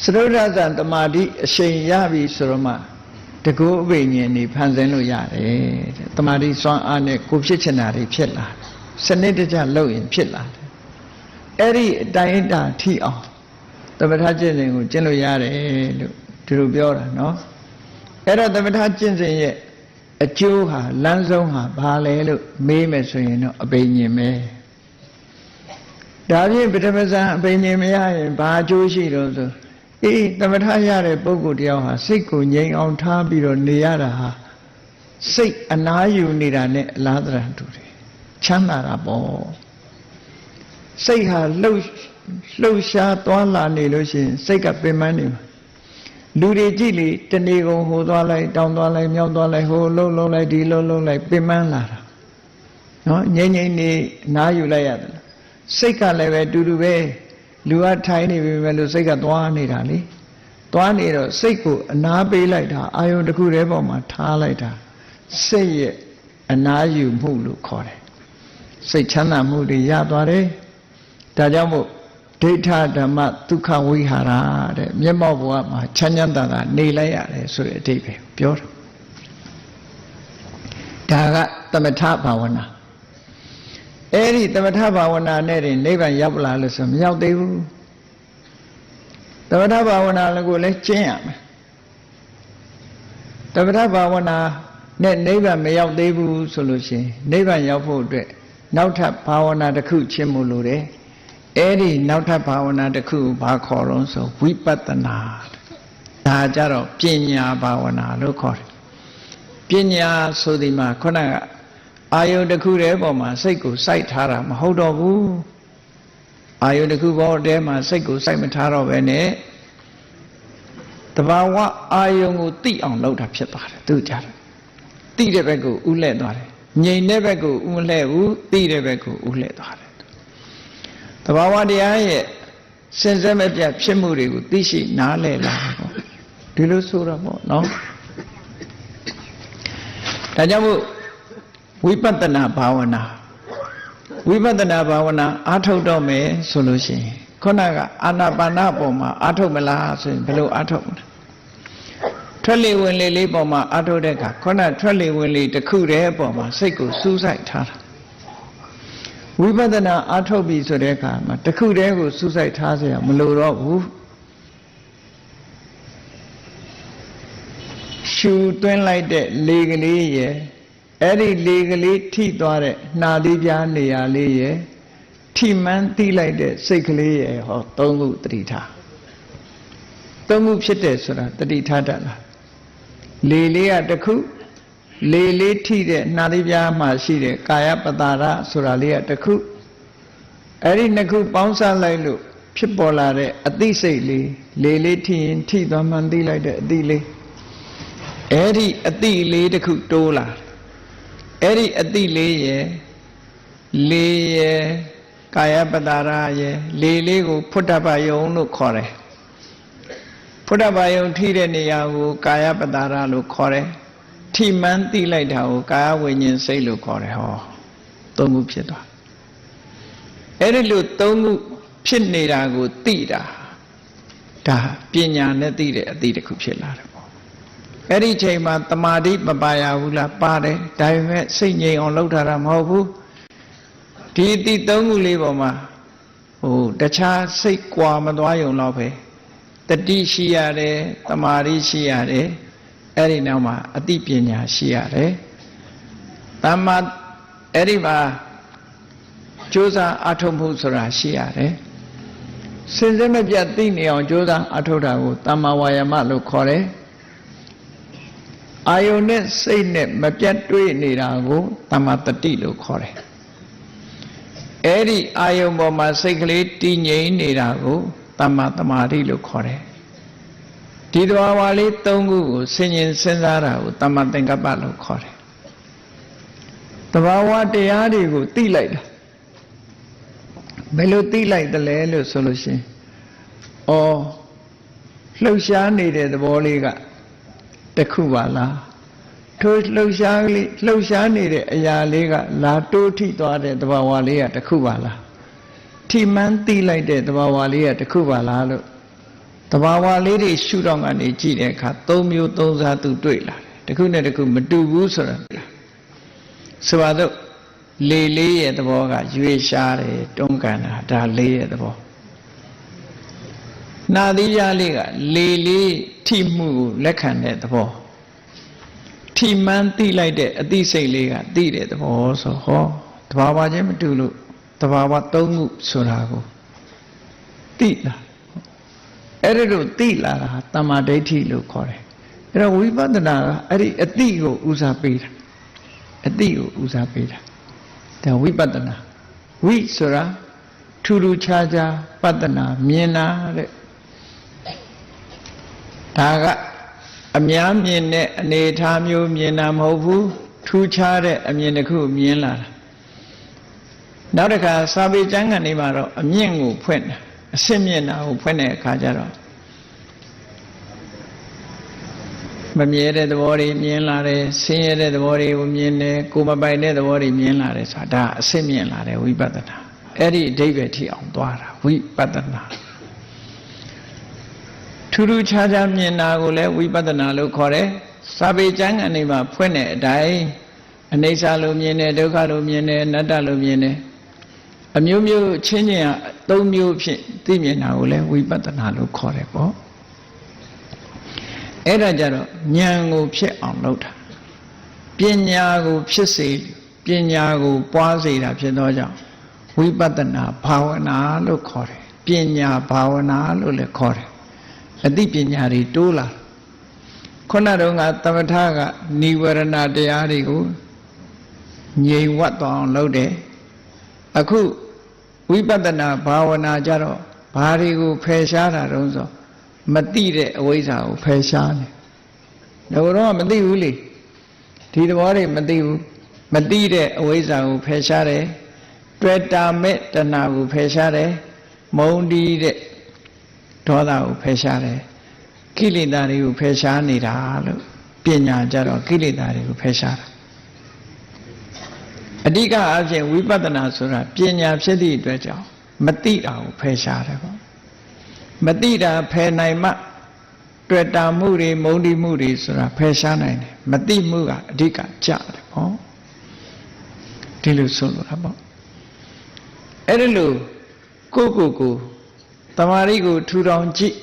သရုဒ္ဓဇံတမာတိအရှိန်ရပြီဆိုတော့မှတကူအဘိညာဉ်နေဖန်ဆင်းလို့ရတယ်တမာတိစွမ်းအားနဲ့ကိုဖြစ်ချင်တာတွေဖြစ်လာတယ်စနစ်တကျလုပ်ရင်ဖြစ်လာတယ်အဲ့ဒီအတိုင်းအတာထိအောင်သမထကျင့်စဉ်ကိုကျင့်လို့ရတယ်လို့ဒီလိုပြောတာနော်အဲ့တော့သမထကျင့်စဉ်ရဲ့အကျိုးဟာလမ်းဆုံးဟာဘာလဲလို့မေးမယ်ဆိုရင်တော့အဘိညာဉ်ပဲဒါဖြင့်ပထမဇန်အဘိညာဉ်မရရင်ဘာအကျိုးရှိတော့ဆိုအေးသမထရတဲ့ပုဂ္ဂိုလ်တယောက်ဟာစိတ်ကိုငြိမ်အောင်ထားပြီးတော့နေရတာဟာစိတ်အနားယူနေတာနဲ့အလားတရတူတယ်ချမ်းသာတာပေါ့စိတ်ဟာလှုပ်ရှားသွားလာနေလို့ရှိရင်စိတ်ကပင်ပန်းနေမှာလူတွေကြည့်လေတဏီကုံဟိုသွားလိုက်တောင်းသွားလိုက်မြောက်သွားလိုက်ဟိုလှုပ်လိုက်ဒီလှုပ်လိုက်ပင်ပန်းလာတာနော်ငြိမ်ငြိမ်နေနားယူလိုက်ရတယ်စိတ်ကလည်းပဲတူတူပဲလူကထိုင်နေပြီပဲလို့စိတ်ကသွားနေတာလေသွားနေတော့စိတ်ကိုအနားပေးလိုက်တာအာယုန်တစ်ခုတည်းပေါ်မှာထားလိုက်တာစိတ်ရဲ့အနားယူမှုလို့ခေါ်တယ်စိတ်ချမ်းသာမှုတွေရသွားတယ်ဒါကြောင့်မို့ဒိဋ္ဌဓမ္မဒုက္ခဝိဟာရတဲ့မျက်မှောက်ဘဝမှာချမ်းချမ်းသာသာနေလိုက်ရတယ်ဆိုတဲ့အဓိပ္ပာယ်ပြောတာဒါကသမထဘာဝနာ အဲ့ဒီသမထဘာဝနာနဲ့တင်နိဗ္ဗာန်ရောက်လာလို့ဆိုမရောက်သေးဘူးသမထဘာဝနာကိုလည်းကျင့်ရမယ်သမထဘာဝနာနဲ့နိဗ္ဗာန်မရောက်သေးဘူးဆိုလို့ရှိရင်နိဗ္ဗာန်ရောက်ဖို့အတွက်နောက်ထပ်ဘာဝနာတစ်ခုကျင့်ဖို့လိုတယ်အဲ့ဒီနောက်ထပ်ဘာဝနာတစ်ခုဘာခေါ်လို့ဆိုဝိပဿနာဒါကြတော့ပညာဘာဝနာလို့ခေါ်တယ်ပညာဆိုဒီမှာခုနကအာယုတစ်ခုတည်းပေါ်မှာစိတ်ကိုစိုက်ထားတာမဟုတ်တော့ဘူးအာယုတစ်ခုပေါ်တည်းမှာစိတ်ကိုစိုက်မထားတော့ပဲနဲ့တဘာဝအာယုကိုသိအောင်လုပ်တာဖြစ်သွားတယ်သူကြတယ်သိတဲ့ဘက်ကိုဥလှဲ့သွားတယ်ငြိမ်တဲ့ဘက်ကိုဥမလှဲ့ဘူးသိတဲ့ဘက်ကိုဥလှဲ့သွားတယ်တဘာဝတရားရဲ့စင်စစ်မပြတ်ဖြစ်မှုတွေကိုသိရှိနားလည်လာတယ်ပေါ့ဒီလိုဆိုတော့ပေါ့နော်ဒါကြောင့်မို့ဝိပဿနာဘာဝနာအားထုတ်တော့မယ်ဆိုလို့ရှိရင်ခုနကအာနာပါနပေါ်မှာအားထုတ်မလားဆိုရင်ဘယ်လိုအားထုတ်မလဲထွက်လေဝင်လေလေးပေါ်မှာအားထုတ်တဲ့အခါခုနထွက်လေဝင်လေတစ်ခုတည်းပေါ်မှာစိတ်ကိုစူးစိုက်ထားတာဝိပဿနာအားထုတ်ပြီဆိုတဲ့အခါမှာတစ်ခုတည်းကိုစူးစိုက်ထားเสียမလိုတော့ဘူးရှူသွင်းလိုက်တဲ့လေကလေးရယ်အဲ့ဒီလေကလေးထိသွားတဲ့နှာသီးပြားနေရာလေးရယ်ထိမှန်းသိလိုက်တဲ့စိတ်ကလေးရယ်ဟောသုံးခုတတိထားသုံးခုဖြစ်တယ်ဆိုတာတတိထားတတ်လားလေလေးကတစ်ခုလေလေးထိတဲ့နှာသီးပြားမှာရှိတဲ့ကာယပတာရဆိုတာလေးကတစ်ခုအဲ့ဒီနှစ်ခုပေါင်းစပ်လိုက်လို့ဖြစ်ပေါ်လာတဲ့အသိစိတ်လေးလေလေးထိရင်ထိသွားမှန်းသိလိုက်တဲ့အသိလေးအဲ့ဒီအသိလေးတစ်ခုတိုးလာအဲ့ဒီအသိလေးရယ်လေရယ်ကာယပတာရရယ်လေလေးကိုဖုဒ္ဓဘာယုံလို့ခေါ်တယ်ဖုဒ္ဓဘာယုံထိတဲ့နေရာကိုကာယပတာရလို့ခေါ်တယ်ထိမှန်းသိလိုက်တာကိုကာယဝိညာဉ်စိတ်လို့ခေါ်တယ်ဟောသုံးခုဖြစ်သွားအဲ့ဒီလိုသုံးခုဖြစ်နေတာကိုသိတာဒါပညာနဲ့သိတဲ့အသိတစ်ခုဖြစ်လာတယ်ပေါ့အဲ့ဒီချိန်မှာတမာတိမပါရဘူးလားပါတယ်ဒါပေမဲ့စိတ်ငြိမ်အောင်လုပ်ထားတာမဟုတ်ဘူးဒီအသိသုံးခုလေးပေါ်မှာတခြားစိတ်ကွာမသွားရုံတော့ပဲတတိရှိရတယ်တမာတိရှိရတယ်အဲ့ဒီနောက်မှာအသိပညာရှိရတယ်တမ္မာအဲ့ဒီမှာကြိုးစားအထောက်မှုဆိုတာရှိရတယ်စင်စစ်မပြတ်သိနေအောင်ကြိုးစားအထောက်တာကိုတမ္မာဝါယာမလို့ခေါ်တယ်အာယုန်နဲ့စိတ်နဲ့မပြတ်တွေ့နေတာကိုတမ္မာတတိလို့ခေါ်တယ်အဲ့ဒီအာယုန်ပေါ်မှာစိတ်ကလေးတည်ငြိမ်နေတာကိုတမ္မာသမာဓိလို့ခေါ်တယ်ဒီသဘာဝလေးသုံးခုကိုဆင်ញင်စဉ်းစားတာကိုတမ္မာသင်္ကပ္ပလို့ခေါ်တယ်သဘာဝတရားတွေကိုသိလိုက်တာဘယ်လိုသိလိုက်သလဲလို့ဆိုလို့ရှိရင်လှုပ်ရှားနေတဲ့သဘောလေးကတစ်ခုပါလားထိုလှုပ်ရှားနေတဲ့အရာလေးကလာတိုးထိသွားတဲ့သဘာဝလေးကတစ်ခုပါလားထိမှန်းသိလိုက်တဲ့သဘာဝလေးကတစ်ခုပါလားလို့သဘာဝလေးတွေရှုတော့ကနေကြည့်တဲ့အခါသုံးမျိုးသုံးစားသူတွေ့လာတယ်တစ်ခုနဲ့တစ်ခုမတူဘူးဆိုတာဆိုပါတော့လေလေးရဲ့သဘောကရွေရှားတယ်တွန်းကန်တာဒါလေးရဲ့သဘောနာသီးပြားလေးကလေလေးထိမှုကိုလက်ခံတဲ့သဘောထိမှန်းသိလိုက်တဲ့အသိစိတ်လေးကသိတဲ့သဘောဆိုဟောတဘာဝချင်းမတူလို့တဘာဝသုံးခုဆိုတာကိုသိလာအဲ့ဒါလို့သိလာတာတမ္မာဒိဋ္ဌိလို့ခေါ်တယ်အဲ့တော့ဝိပဿနာကအဲ့ဒီအသိကိုဦးစားပေးတာအသိကိုဦးစားပေးတာဒါဝိပဿနာဝိဆိုတာထူးထူးခြားခြားပဿနာမြင်တာတဲ့ဒါကအများမြင်တဲ့အနေအထားမျိုးမြင်တာမဟုတ်ဘူးထူးခြားတဲ့အမြင်တစ်ခုမြင်လာတာနောက်တစ်ခါစာပေကျမ်းဂန်တွေမှာတော့အမြင့်ကိုဖွင့်တာအစစ်မြင့်တာကိုဖွင့်တဲ့အခါကျတော့မမြဲတဲ့သဘောတွေမြင်လာတယ်ဆင်းရဲတဲ့သဘောတွေကိုမြင်တယ်ကိုယ်မပိုင်တဲ့သဘောတွေမြင်လာတယ်ဆိုတာဒါအစစ်မြင့်လာတယ်ဝိပဿနာအဲ့ဒီအဓိပ္ပာယ်ထိအောင်သွားတာဝိပဿနာထူးထူးခြားခြားမြင်တာကိုလည်းဝိပဿနာလို့ခေါ်တယ်စာပေကျမ်းဂန်တွေမှာဖွင့်တဲ့အတိုင်းအနိစ္စလို့မြင်တယ်ဒုက္ခလို့မြင်တယ်အနတ္တလို့မြင်တယ် အမျိုးမျိုးချင်းချင်းက၃မျိုးဖြင့်သိမြင်တာကိုလည်းဝိပဿနာလို့ခေါ်တယ်ပေါ့အဲ့ဒါကြတော့ဉာဏ်ကိုဖြစ်အောင်လုပ်တာပညာကိုဖြစ်စေပညာကိုပွားစေတာဖြစ်သောကြောင့်ဝိပဿနာဘာဝနာလို့ခေါ်တယ်ပညာဘာဝနာလို့လည်းခေါ်တယ်အသိပညာတွေတိုးလာခုနတုန်းကသမထကနိဝရဏတရားတွေကိုငြိမ်ဝတ်သွားအောင်လုပ်တယ်အခုဝိပဿနာဘာဝနာကြတော့ဘာတွေကိုဖယ်ရှားတာတုံးဆိုမသိတဲ့အဝိဇ္ဇာကိုဖယ်ရှားတယ်တော့မသိဘူးလေဒီသဘောတွေမသိဘူးမသိတဲ့အဝိဇ္ဇာကိုဖယ်ရှားတယ်တွေ့တာမဲ့တဏှာကိုဖယ်ရှားတယ်မုန်းတီးတဲ့ဒေါသကိုဖယ်ရှားတယ်ကိလေသာတွေကိုဖယ်ရှားနေတာလို့ပညာကြတော့ကိလေသာတွေကိုဖယ်ရှားတာအဓိကအဖြစ်ဝိပဿနာဆိုတာပညာဖြစ်သည့်အတွက်ကြောင့်မသိတာကိုဖယ်ရှားတယ်ပေါ့မသိတာဖယ်နိုင်မှတွေ့တာမှုတွေမုန်းတီးမှုတွေဆိုတာဖယ်ရှားနိုင်တယ်မသိမှုကအဓိကကြတယ်ပေါ့ဒီလိုဆိုလိုတာပေါ့အဲ့ဒီလိုကိုတမာရီကိုထူထောင်ကြည့်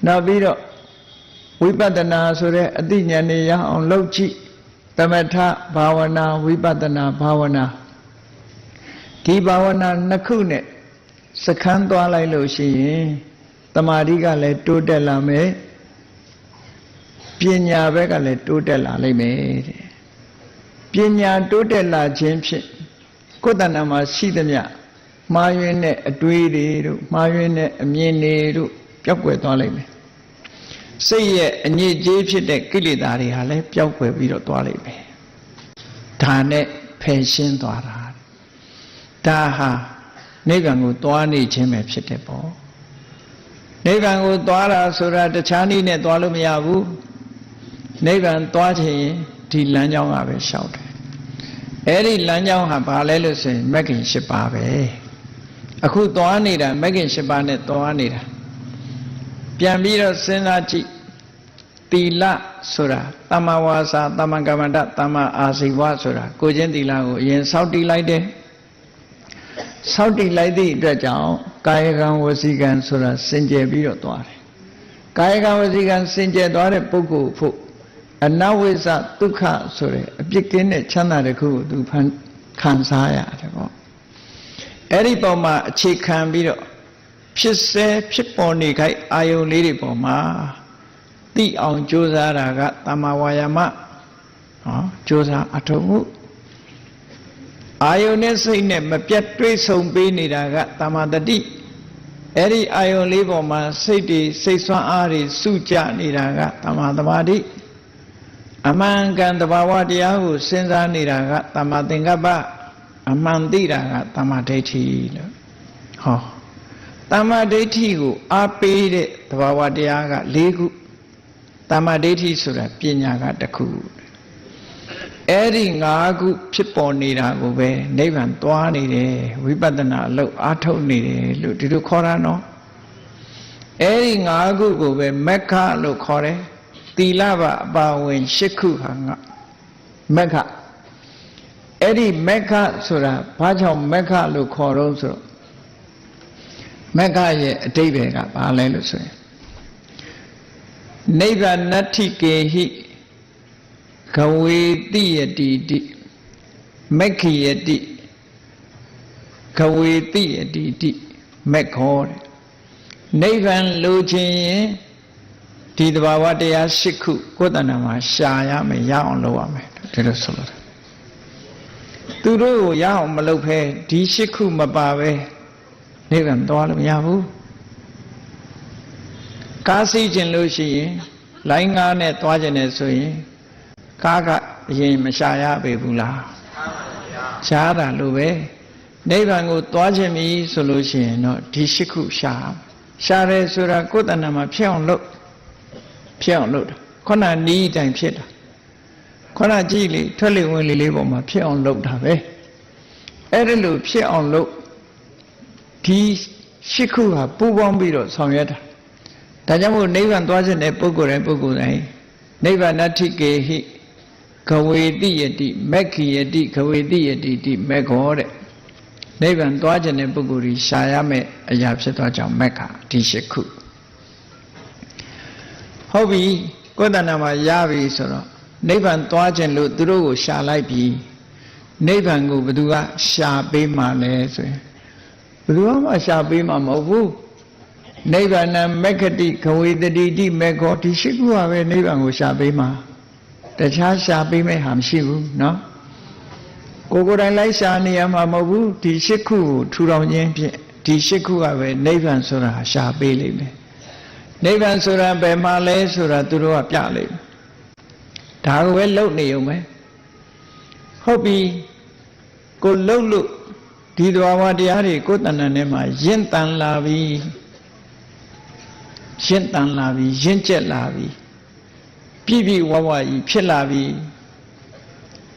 နောက်ပြီးတော့ဝိပဿနာဆိုတဲ့အသိဉာဏ်တွေရအောင်လုပ်ကြည့်သမထဘာဝနာဝိပဿနာဘာဝနာဒီဘာဝနာနှစ်ခုနဲ့စခန်းသွားလိုက်လို့ရှိရင်တမာရီကလည်းတိုးတက်လာမယ်ပညာဘက်ကလည်းတိုးတက်လာလိမ့်မယ်တဲ့ပညာတိုးတက်လာခြင်းဖြင့်ကိုယ်တဏ္ဍာမှာရှိသမျှမှားယွင်းတဲ့အတွေးတွေတို့မှားယွင်းတဲ့အမြင်တွေတို့ပျောက်ကွယ်သွားလိမ့်မယ်စိတ်ရဲ့အညစ်အကြေးဖြစ်တဲ့ကိလေသာတွေဟာလည်းပျောက်ကွယ်ပြီးတော့သွားလိမ့်မယ်ဒါနဲ့ဖယ်ရှင်းသွားတာဒါဟာနိဗ္ဗာန်ကိုသွားနေခြင်းပဲဖြစ်တယ်ပေါ့နိဗ္ဗာန်ကိုသွားတာဆိုတာတခြားနည်းနဲ့သွားလို့မရဘူးနိဗ္ဗာန်သွားခြင်းဒီလမ်းကြောင်းကပဲလျှောက်တယ်အဲ့ဒီလမ်းကြောင်းဟာဘာလဲလို့ဆိုရင်မဂ္ဂင်၈ပါးပဲအခုသွားနေတာမဂ္ဂင်၈ပါးနဲ့သွားနေတာပြန်ပြီးတော့စဉ်းစားကြည့်သီလဆိုတာသမ္မာဝါစာသမ္မာကမ္မန္တသမ္မာအာဇီဝဆိုတာကိုယ်ချင်းသီလကိုအရင်စောင့်တည်လိုက်တယ်စောင့်တည်လိုက်သည့်အတွက်ကြောင့်ကာယကံဝစီကံဆိုတာစင်ကြယ်ပြီးတော့သွားတယ်ကာယကံဝစီကံစင်ကြယ်သွားတဲ့ပုဂ္ဂိုလ်ဖို့အနဝိဇ္ဇဒုက္ခဆိုတဲ့အပြစ်ကင်းတဲ့ချမ်းသာတစ်ခုကိုသူခံစားရတယ်ပေါ့အဲ့ဒီပုံမှာအခြေခံပြီးတော့ဖြစ်စေဖြစ်ပေါ်နေခိုက်အာယုန်လေးတွေပေါ်မှာသိအောင်ကြိုးစားတာကသမ္မာဝါယာမကြိုးစားအထောက်မှုအာယုန်နဲ့စိတ်နဲ့မပြတ်တွေးဆုံပေးနေတာကသမ္မာတတိအဲ့ဒီအာယုန်လေးပေါ်မှာစိတ်တွေစိတ်ဆွမ်းအားတွေစုကြနေတာကသမ္မာသမာဓိအမှန်ကန်တဘာဝတရားကိုစဉ်းစားနေတာကသမ္မာသင်္ကပ္ပအမှန်သိတာကသမ္မာဒိဋ္ဌိလို့ဟောသမ္မာဒိဋ္ဌိကိုအားပေးတဲ့တဘာဝတရားက၄ခုသမ္မာဒိဋ္ဌိဆိုတာပညာကတစ်ခုအဲ့ဒီ၅ခုဖြစ်ပေါ်နေတာကိုပဲနိဗ္ဗာန်သွားနေတယ်ဝိပဿနာအလုပ်အားထုတ်နေတယ်လို့ဒီလိုခေါ်တာနော်အဲ့ဒီ၅ခုကိုပဲမက္ခလို့ခေါ်တယ်သီလဘအပါဝင်၈ခုဟာငါမက္ခအဲ့ဒီမက္ခဆိုတာဘာကြောင့်မက္ခလို့ခေါ်တော့ဆိုတော့မက္ခရဲ့အဓိပ္ပာယ်ကဘာလဲလို့ဆိုရင်နိဗ္ဗာနတ္ထိကေဟိခဝေတိယတိတိမက္ခိယတိခဝေတိယတိတိမက္ခောတဲ့နိဗ္ဗာန်လိုချင်ရင်ဒီသဘာဝတရား၈ခုကိုယ်တဏ္ဍာမှာရှာရမယ်ရအောင်လုပ်ရမယ်ဒီလိုဆိုလို့သူတို့ကိုရအောင်မလုပ်ဖဲဒီ၈ခုမပါပဲနိဗ္ဗာန်သွားလို့မရဘူးကားစီးခြင်းလို့ရှိရင်လိုင်းကားနဲ့သွားခြင်းနဲ့ဆိုရင်ကားကအရင်မရှာရပေဘူးလားရှားတာလို့ပဲနိဗ္ဗာန်ကိုသွားခြင်းပြီဆိုလို့ရှိရင်တော့ဒီ၈ခုရှာရဲဆိုတာကိုယ်တဏ္ဍာမှာဖြစ်အောင်လုပ်တာခုနနီးတိုင်ဖြစ်တာခုနကြည့်လေထွက်လေဝင်လေလေးပေါ်မှာဖြစ်အောင်လုပ်တာပဲအဲ့ဒါလို့ဖြစ်အောင်လုပ်ဒီ၈ခုဟာပူးပေါင်းပြီးတော့ဆောင်ရွက်တာဒါကြောင့်မို့နိဗ္ဗာန်သွားခြင်းတဲ့ပုဂ္ဂိုလ်တိုင်းနိဗ္ဗာနတ္ထိကေဟိခဝေတိယတိမက္ခိယတိခဝေတိယတိတိမက္ခောတဲ့ နိဗ္ဗာန်သွားခြင်းတဲ့ပုဂ္ဂိုလ်ကြီးရှာရမယ့်အရာဖြစ်သွားကြောင်းမက္ခဒီ၈ခုဟုတ်ပြီကိုယ်တဏ္ဍာမှာရပြီဆိုတော့နိဗ္ဗာန်သွားခြင်းလို့သူတို့ကိုရှာလိုက်ပြီနိဗ္ဗာန်ကိုဘယ်သူကရှာပေးမှလဲဆိုရင်ဘယ်သူမှရှာပေးမှမဟုတ်ဘူးနိဗ္ဗာန်မက္ခတိခဝေတတိတိမေခောဒီ၈ခုကပဲနိဗ္ဗာန်ကိုရှာပေးမှတခြားရှာပေးမဲ့ဟာမရှိဘူးเนาะကိုယ်တိုင်လိုက်ရှာနေရမှာမဟုတ်ဘူးဒီ၈ခုကိုထူထောင်ခြင်းဖြင့်ဒီ၈ခုကပဲနိဗ္ဗာန်ဆိုတာရှာပေးလိမ့်မယ်နိဗ္ဗာန်ဆိုတာဘယ်မှာလဲဆိုတာသူတို့ကပြလိမ့်မယ်ဒါကိုပဲလုံနေုံပဲဟုတ်ပြီကိုလုံလို့ဒီသဘာဝတရားတွေကိုယ်တဏ္ဍာနဲ့မှာရင့်တန်လာပြီရင့်တန်လာပြီရင့်ကျက်လာပြီပြည့်ပြည့်ဝဝကြီးဖြစ်လာပြီ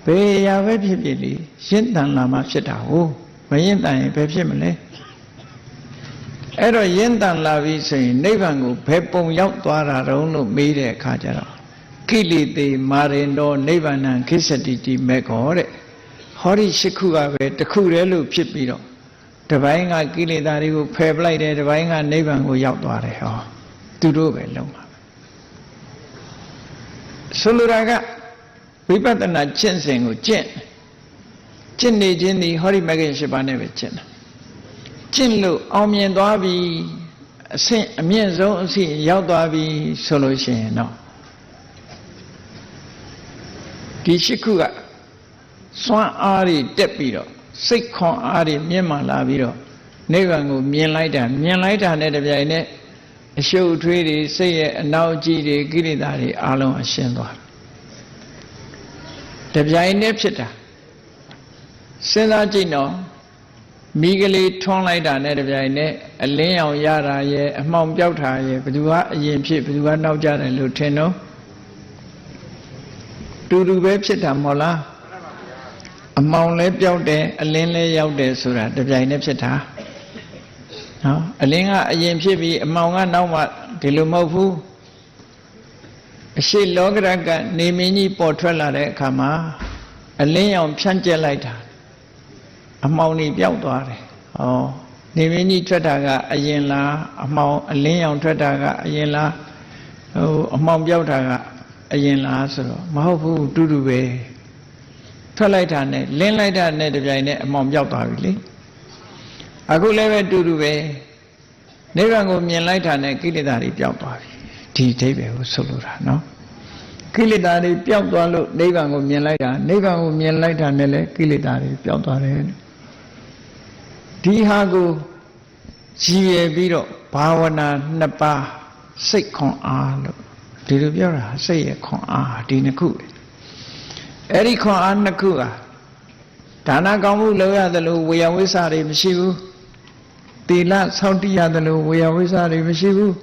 ဘယ်ရာပဲဖြစ်ဖြစ်လေရင့်တန်လာမှဖြစ်တာဟုတ်မရင့်တန်ရင်ဘယ်ဖြစ်မလဲအဲ့တော့ရင့်တန်လာပြီဆိုရင်နိဗ္ဗာန်ကိုဘယ်ပုံရောက်သွားတာတုံးလို့မေးတဲ့အခါကျတော့ကိလေသေမာရင်တော်နိဗ္ဗာန်ခိစ္စတိတိမေခောတဲ့ဟောဒီ၈ခုကပဲတစ်ခုတည်းလို့ဖြစ်ပြီးတော့တပိုင်းကကိလေသာတွေကိုဖယ်ပလိုက်တယ်တပိုင်းကနိဗ္ဗာန်ကိုရောက်သွားတယ်ဟောသူတို့ပဲလုံးပါဆိုလိုတာကဝိပဿနာကျင့်စဉ်ကိုကျင့်နေခြင်းဒီဟောဒီမဂ္ဂင်၈ပါးနဲ့ပဲကျင့်တာကျင့်လို့အောင်မြင်သွားပြီအဆင့်အမြင့်ဆုံးအဆင့်ရောက်သွားပြီဆိုလို့ရှိရင်တော့ဒီ၈ခုကစွမ်းအားတွေတက်ပြီးတော့စိတ်ခွန်အားတွေမြင့်မာလာပြီးတော့နိဗ္ဗာန်ကိုမြင်လိုက်တာနဲ့တပြိုင်နက်အရှုပ်အထွေးတွေစိတ်ရဲ့အနောက်အကြည့်တွေကိလေသာတွေအလုံးအရှင်းသွားတပြိုင်နက်ဖြစ်တာစဉ်းစားကြည့်တော့မိကလေးထွန်းလိုက်တာနဲ့တပြိုင်နက်အလင်းရောင်ရတာရဲ့အမှောင်ပြောက်တာရဲ့ဘယ်သူကအရင်ဖြစ်ဘယ်သူကနောက်ကျတယ်လို့ထင်တော့တူတူပဲဖြစ်တာမဟုတ်လားအမှောင်လည်းပြောက်တယ်အလင်းလည်းရောက်တယ်ဆိုတာတပြိုင်နက်ဖြစ်တာနော်အလင်းကအရင်ဖြစ်ပြီးအမှောင်ကနောက်မှဒီလိုမဟုတ်ဘူးအရှိလောကရကနေမင်းကြီးပေါ်ထွက်လာတဲ့အခါမှာအလင်းရောင်ဖြန့်ကျက်လိုက်တာအမှောင်တွေပျောက်သွားတယ်ဟောနေမင်းကြီးထွက်တာကအရင်လားအမှောင်အလင်းရောင်ထွက်တာကအရင်လားအမှောင်ပျောက်တာကအရင်လားဆိုတော့မဟုတ်ဘူးတူတူပဲထွက်လိုက်တာနဲ့လင်းလိုက်တာနဲ့တပြိုင်နက်အမှောင်ပျောက်သွားပြီလေအခုလည်းပဲတူတူပဲနိဗ္ဗာန်ကိုမြင်လိုက်တာနဲ့ကိလေသာတွေပျောက်သွားပြီဒီအဓိပ္ပာယ်ကိုဆိုလိုတာနော်ကိလေသာတွေပျောက်သွားလို့နိဗ္ဗာန်ကိုမြင်လိုက်တာနိဗ္ဗာန်ကိုမြင်လိုက်တာနဲ့လည်းကိလေသာတွေပျောက်သွားတယ်ဒီဟာကိုရည်ရပြီးတော့ဘာဝနာ2ပါးစိတ်ခွန်အားလို့ဒီလိုပြောတာစိတ်ရဲ့ခွန်အားဒီနှစ်ခုအဲ့ဒီခွန်အားနှစ်ခုဟာဒါနကောင်းမှုလုပ်ရတယ်လို့ဝေယဝိဆတွေမရှိဘူးသီလဆောက်တည်ရတယ်လို့ဝေယဝိဆတွေမရှိဘူး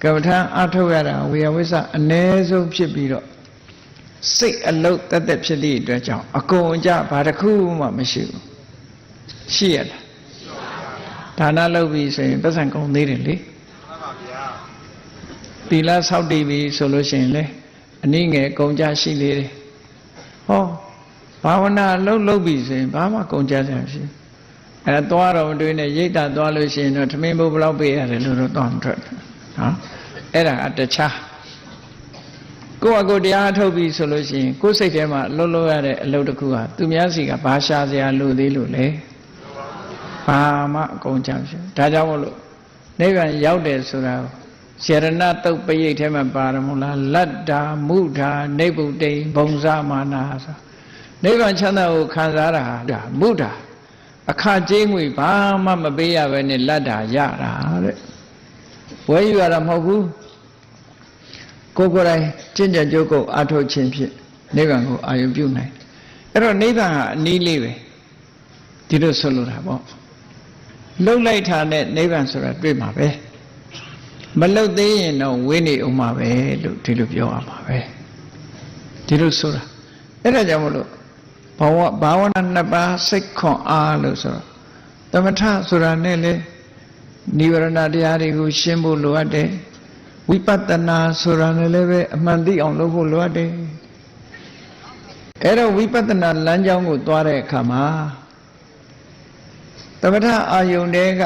ကမ္မထာအထုတ်ရတာဝေယဝိဆအ ਨੇ ဆုံးဖြစ်ပြီးတော့စိတ်အလုတ်တက်တက်ဖြစ်သည့်အတွက်ကြောင့်အကုန်အကျဘာတစ်ခုမှမရှိဘူးရှိရလားဒါနလုပ်ပြီးဆိုရင်ပတ်စံကုန်သေးတယ်လေသီလဆောက်တည်ပြီးဆိုလို့ရှိရင်လေအနည်းငယ်ကုန်ကြရှိလေတယ်ဟောဘာဝနာလုပ်ပြီးဆိုရင်ဘာမှကုန်ကြစရာမရှိအဲသွားတော့မတွေ့နဲ့ရိတ်တာသွားလို့ရှိရင်တော့ထမင်းဘုတ်ဘလောက်ပေးရတယ်လို့တော့သွားမထွက်နော်အဲ့ဒါအတခြားကိုယ့်အကိုတရားထုတ်ပြီးဆိုလို့ရှိရင်ကိုယ်စိတ်ထဲမှာလှုပ်လှုပ်ရတဲ့အလုပ်တစ်ခုဟာသူများစီကဘာရှာစရာလိုသေးလို့လဲဘာမှအကုန်ကြမရှိဒါကြောင့်မို့လို့နိဗ္ဗာန်ရောက်တယ်ဆိုတာစေရဏတုတ်ပရိတ်ထဲမှာပါတယ်မို့လားလတ္တာမုဓာနိဗ္ဗုတိဘုံဇမာနာဆိုနိဗ္ဗာန်ချမ်းသာကိုခံစားတာဒါမုဓာအခကြေးငွေဘာမှမပေးရဘဲနဲ့လတ္တာရတာတဲ့ဝဲယူရတာမဟုတ်ဘူးကိုယ်ကိုယ်တိုင်ကျင့်ကြံကြိုးကုပ်အားထုတ်ခြင်းဖြင့်နိဗ္ဗာန်ကိုအာရုံပြုနိုင်အဲ့တော့နိဗ္ဗာန်ဟာအနည်းလေးပဲဒီလိုဆိုလိုတာပေါ့လှုပ်လိုက်တာနဲ့နိဗ္ဗာန်ဆိုတာတွေ့မှာပဲမလှုပ်သေးရင်တော့ဝိနေအောင်မှာပဲလို့ဒီလိုပြောရမှာပဲဒီလိုဆိုတာအဲ့ဒါကြောင့်မလို့ဘာဝနာ2ပါးစိတ်ခွန်အားလို့ဆိုတော့သမထဆိုတာနဲ့လေနိဝရဏတရားတွေကိုရှင်းဖို့လိုအပ်တယ်ဝိပဿနာဆိုတာနဲ့လည်းပဲအမှန်သိအောင်လုပ်ဖို့လိုအပ်တယ်အဲ့တော့ဝိပဿနာလမ်းကြောင်းကိုသွားတဲ့အခါမှာ သမထအာယုန်တွေက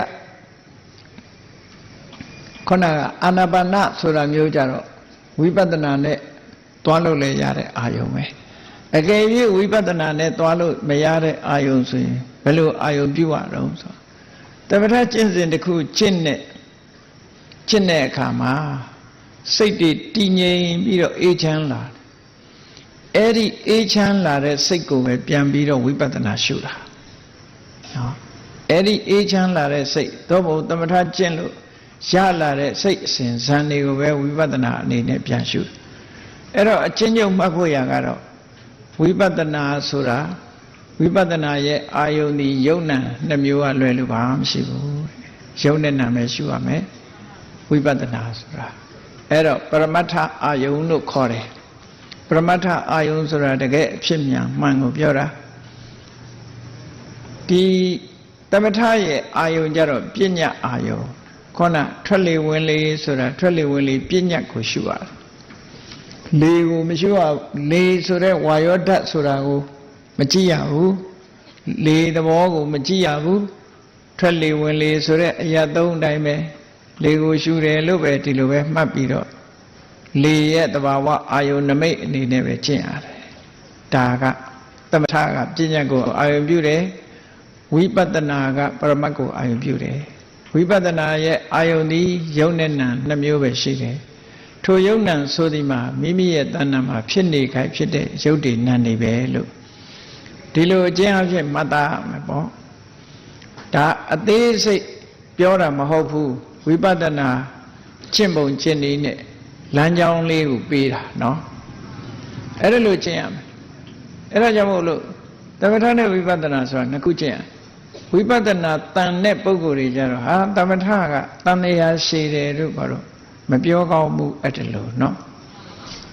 ခုနကအာနာပါနဆိုတာမျိုးကြတော့ဝိပဿနာနဲ့သွားလို့လည်းရတဲ့အာယုန်ပဲအကယ်၍ဝိပဿနာနဲ့သွားလို့မရတဲ့အာယုန်ဆိုရင်ဘယ်လိုအာယုန်ပြုရတော့ဆိုသမထကျင့်စဉ်တစ်ခုကျင့်တဲ့အခါမှာစိတ်တွေတည်ငြိမ်ပြီးတော့အေးချမ်းလာအဲ့ဒီအေးချမ်းလာတဲ့စိတ်ကိုပဲပြန်ပြီးတော့ဝိပဿနာရှုတာနော်အဲ့ဒီအေးချမ်းလာတဲ့စိတ်သို့မဟုတ်သမထကျင့်လို့ရလာတဲ့စိတ်အစဉ်ဇန်တွေကိုပဲဝိပဿနာအနေနဲ့ပြန်ရှုအဲ့တော့အချင်းချင်းမှတ်ဖို့ရကတော့ဝိပဿနာဆိုတာဝိပဿနာရဲ့အာယုန်ဒီယုံ nant နှစ်မျိုးကလွယ်လို့ဘာမှမရှိဘူးယုံနဲ့နာမယ်ရှုရမယ်ဝိပဿနာဆိုတာအဲ့တော့ပရမတ္ထအာယုန်လို့ခေါ်တယ်ပရမတ္ထအာယုန်ဆိုတာတကယ်အဖြစ်မြန်မှန်ကိုပြောတာဒီသမထရဲ့အာယုန်ကြတော့ပညာအာယုန်ခေါနထွက်လေဝင်လေဆိုတာထွက်လေဝင်လေပညာကိုရှုရတယ်လေကိုမရှုရလေဆိုတဲ့ဝါယောဓာတ်ဆိုတာကိုမကြည့်ရဘူးလေသဘောကိုမကြည့်ရဘူးထွက်လေဝင်လေဆိုတဲ့အရာသုံးအတိုင်းပဲလေကိုရှုတယ်လို့ပဲဒီလိုပဲမှတ်ပြီးတော့လေရဲ့တဘာဝအာယုန်နမိတ်အနေနဲ့ပဲကျင့်ရတယ်ဒါကသမထကပညာကိုအာယုန်ပြုတယ်ဝိပဿနာကပရမတ်ကိုအာယုန်ပြုတယ်ဝိပဿနာရဲ့အာယုန်ဒီယုံနဲ့နံနှစ်မျိုးပဲရှိတယ်ထိုယုံနံဆိုဒီမှာမိမိရဲ့တဏ္ဍာမှာဖြစ်နေခိုင်ဖြစ်တဲ့ယုတ်တည်နံနေပဲလို့ဒီလိုအကျဉ်းအဖြစ်မှတ်သားမယ်ပေါ့ဒါအသေးစိတ်ပြောတာမဟုတ်ဘူးဝိပဿနာကျင့်ပုံကျင့်နည်းနဲ့လမ်းကြောင်းလေးကိုပေးတာเนาะအဲ့ဒါလို့ကျင့်ရမယ်အဲ့ဒါကြောင့်မို့လို့သမထနဲ့ဝိပဿနာဆိုတာနှစ်ခုကျင့်ရဝိပဿနာတန်တဲ့ပုဂ္ဂိုလ်တွေကြတော့ဟာသမထကတန်လျာရှိတယ်လို့ဘာလို့မပြောကောင်းဘူးအဲ့ဒါလို့เนาะ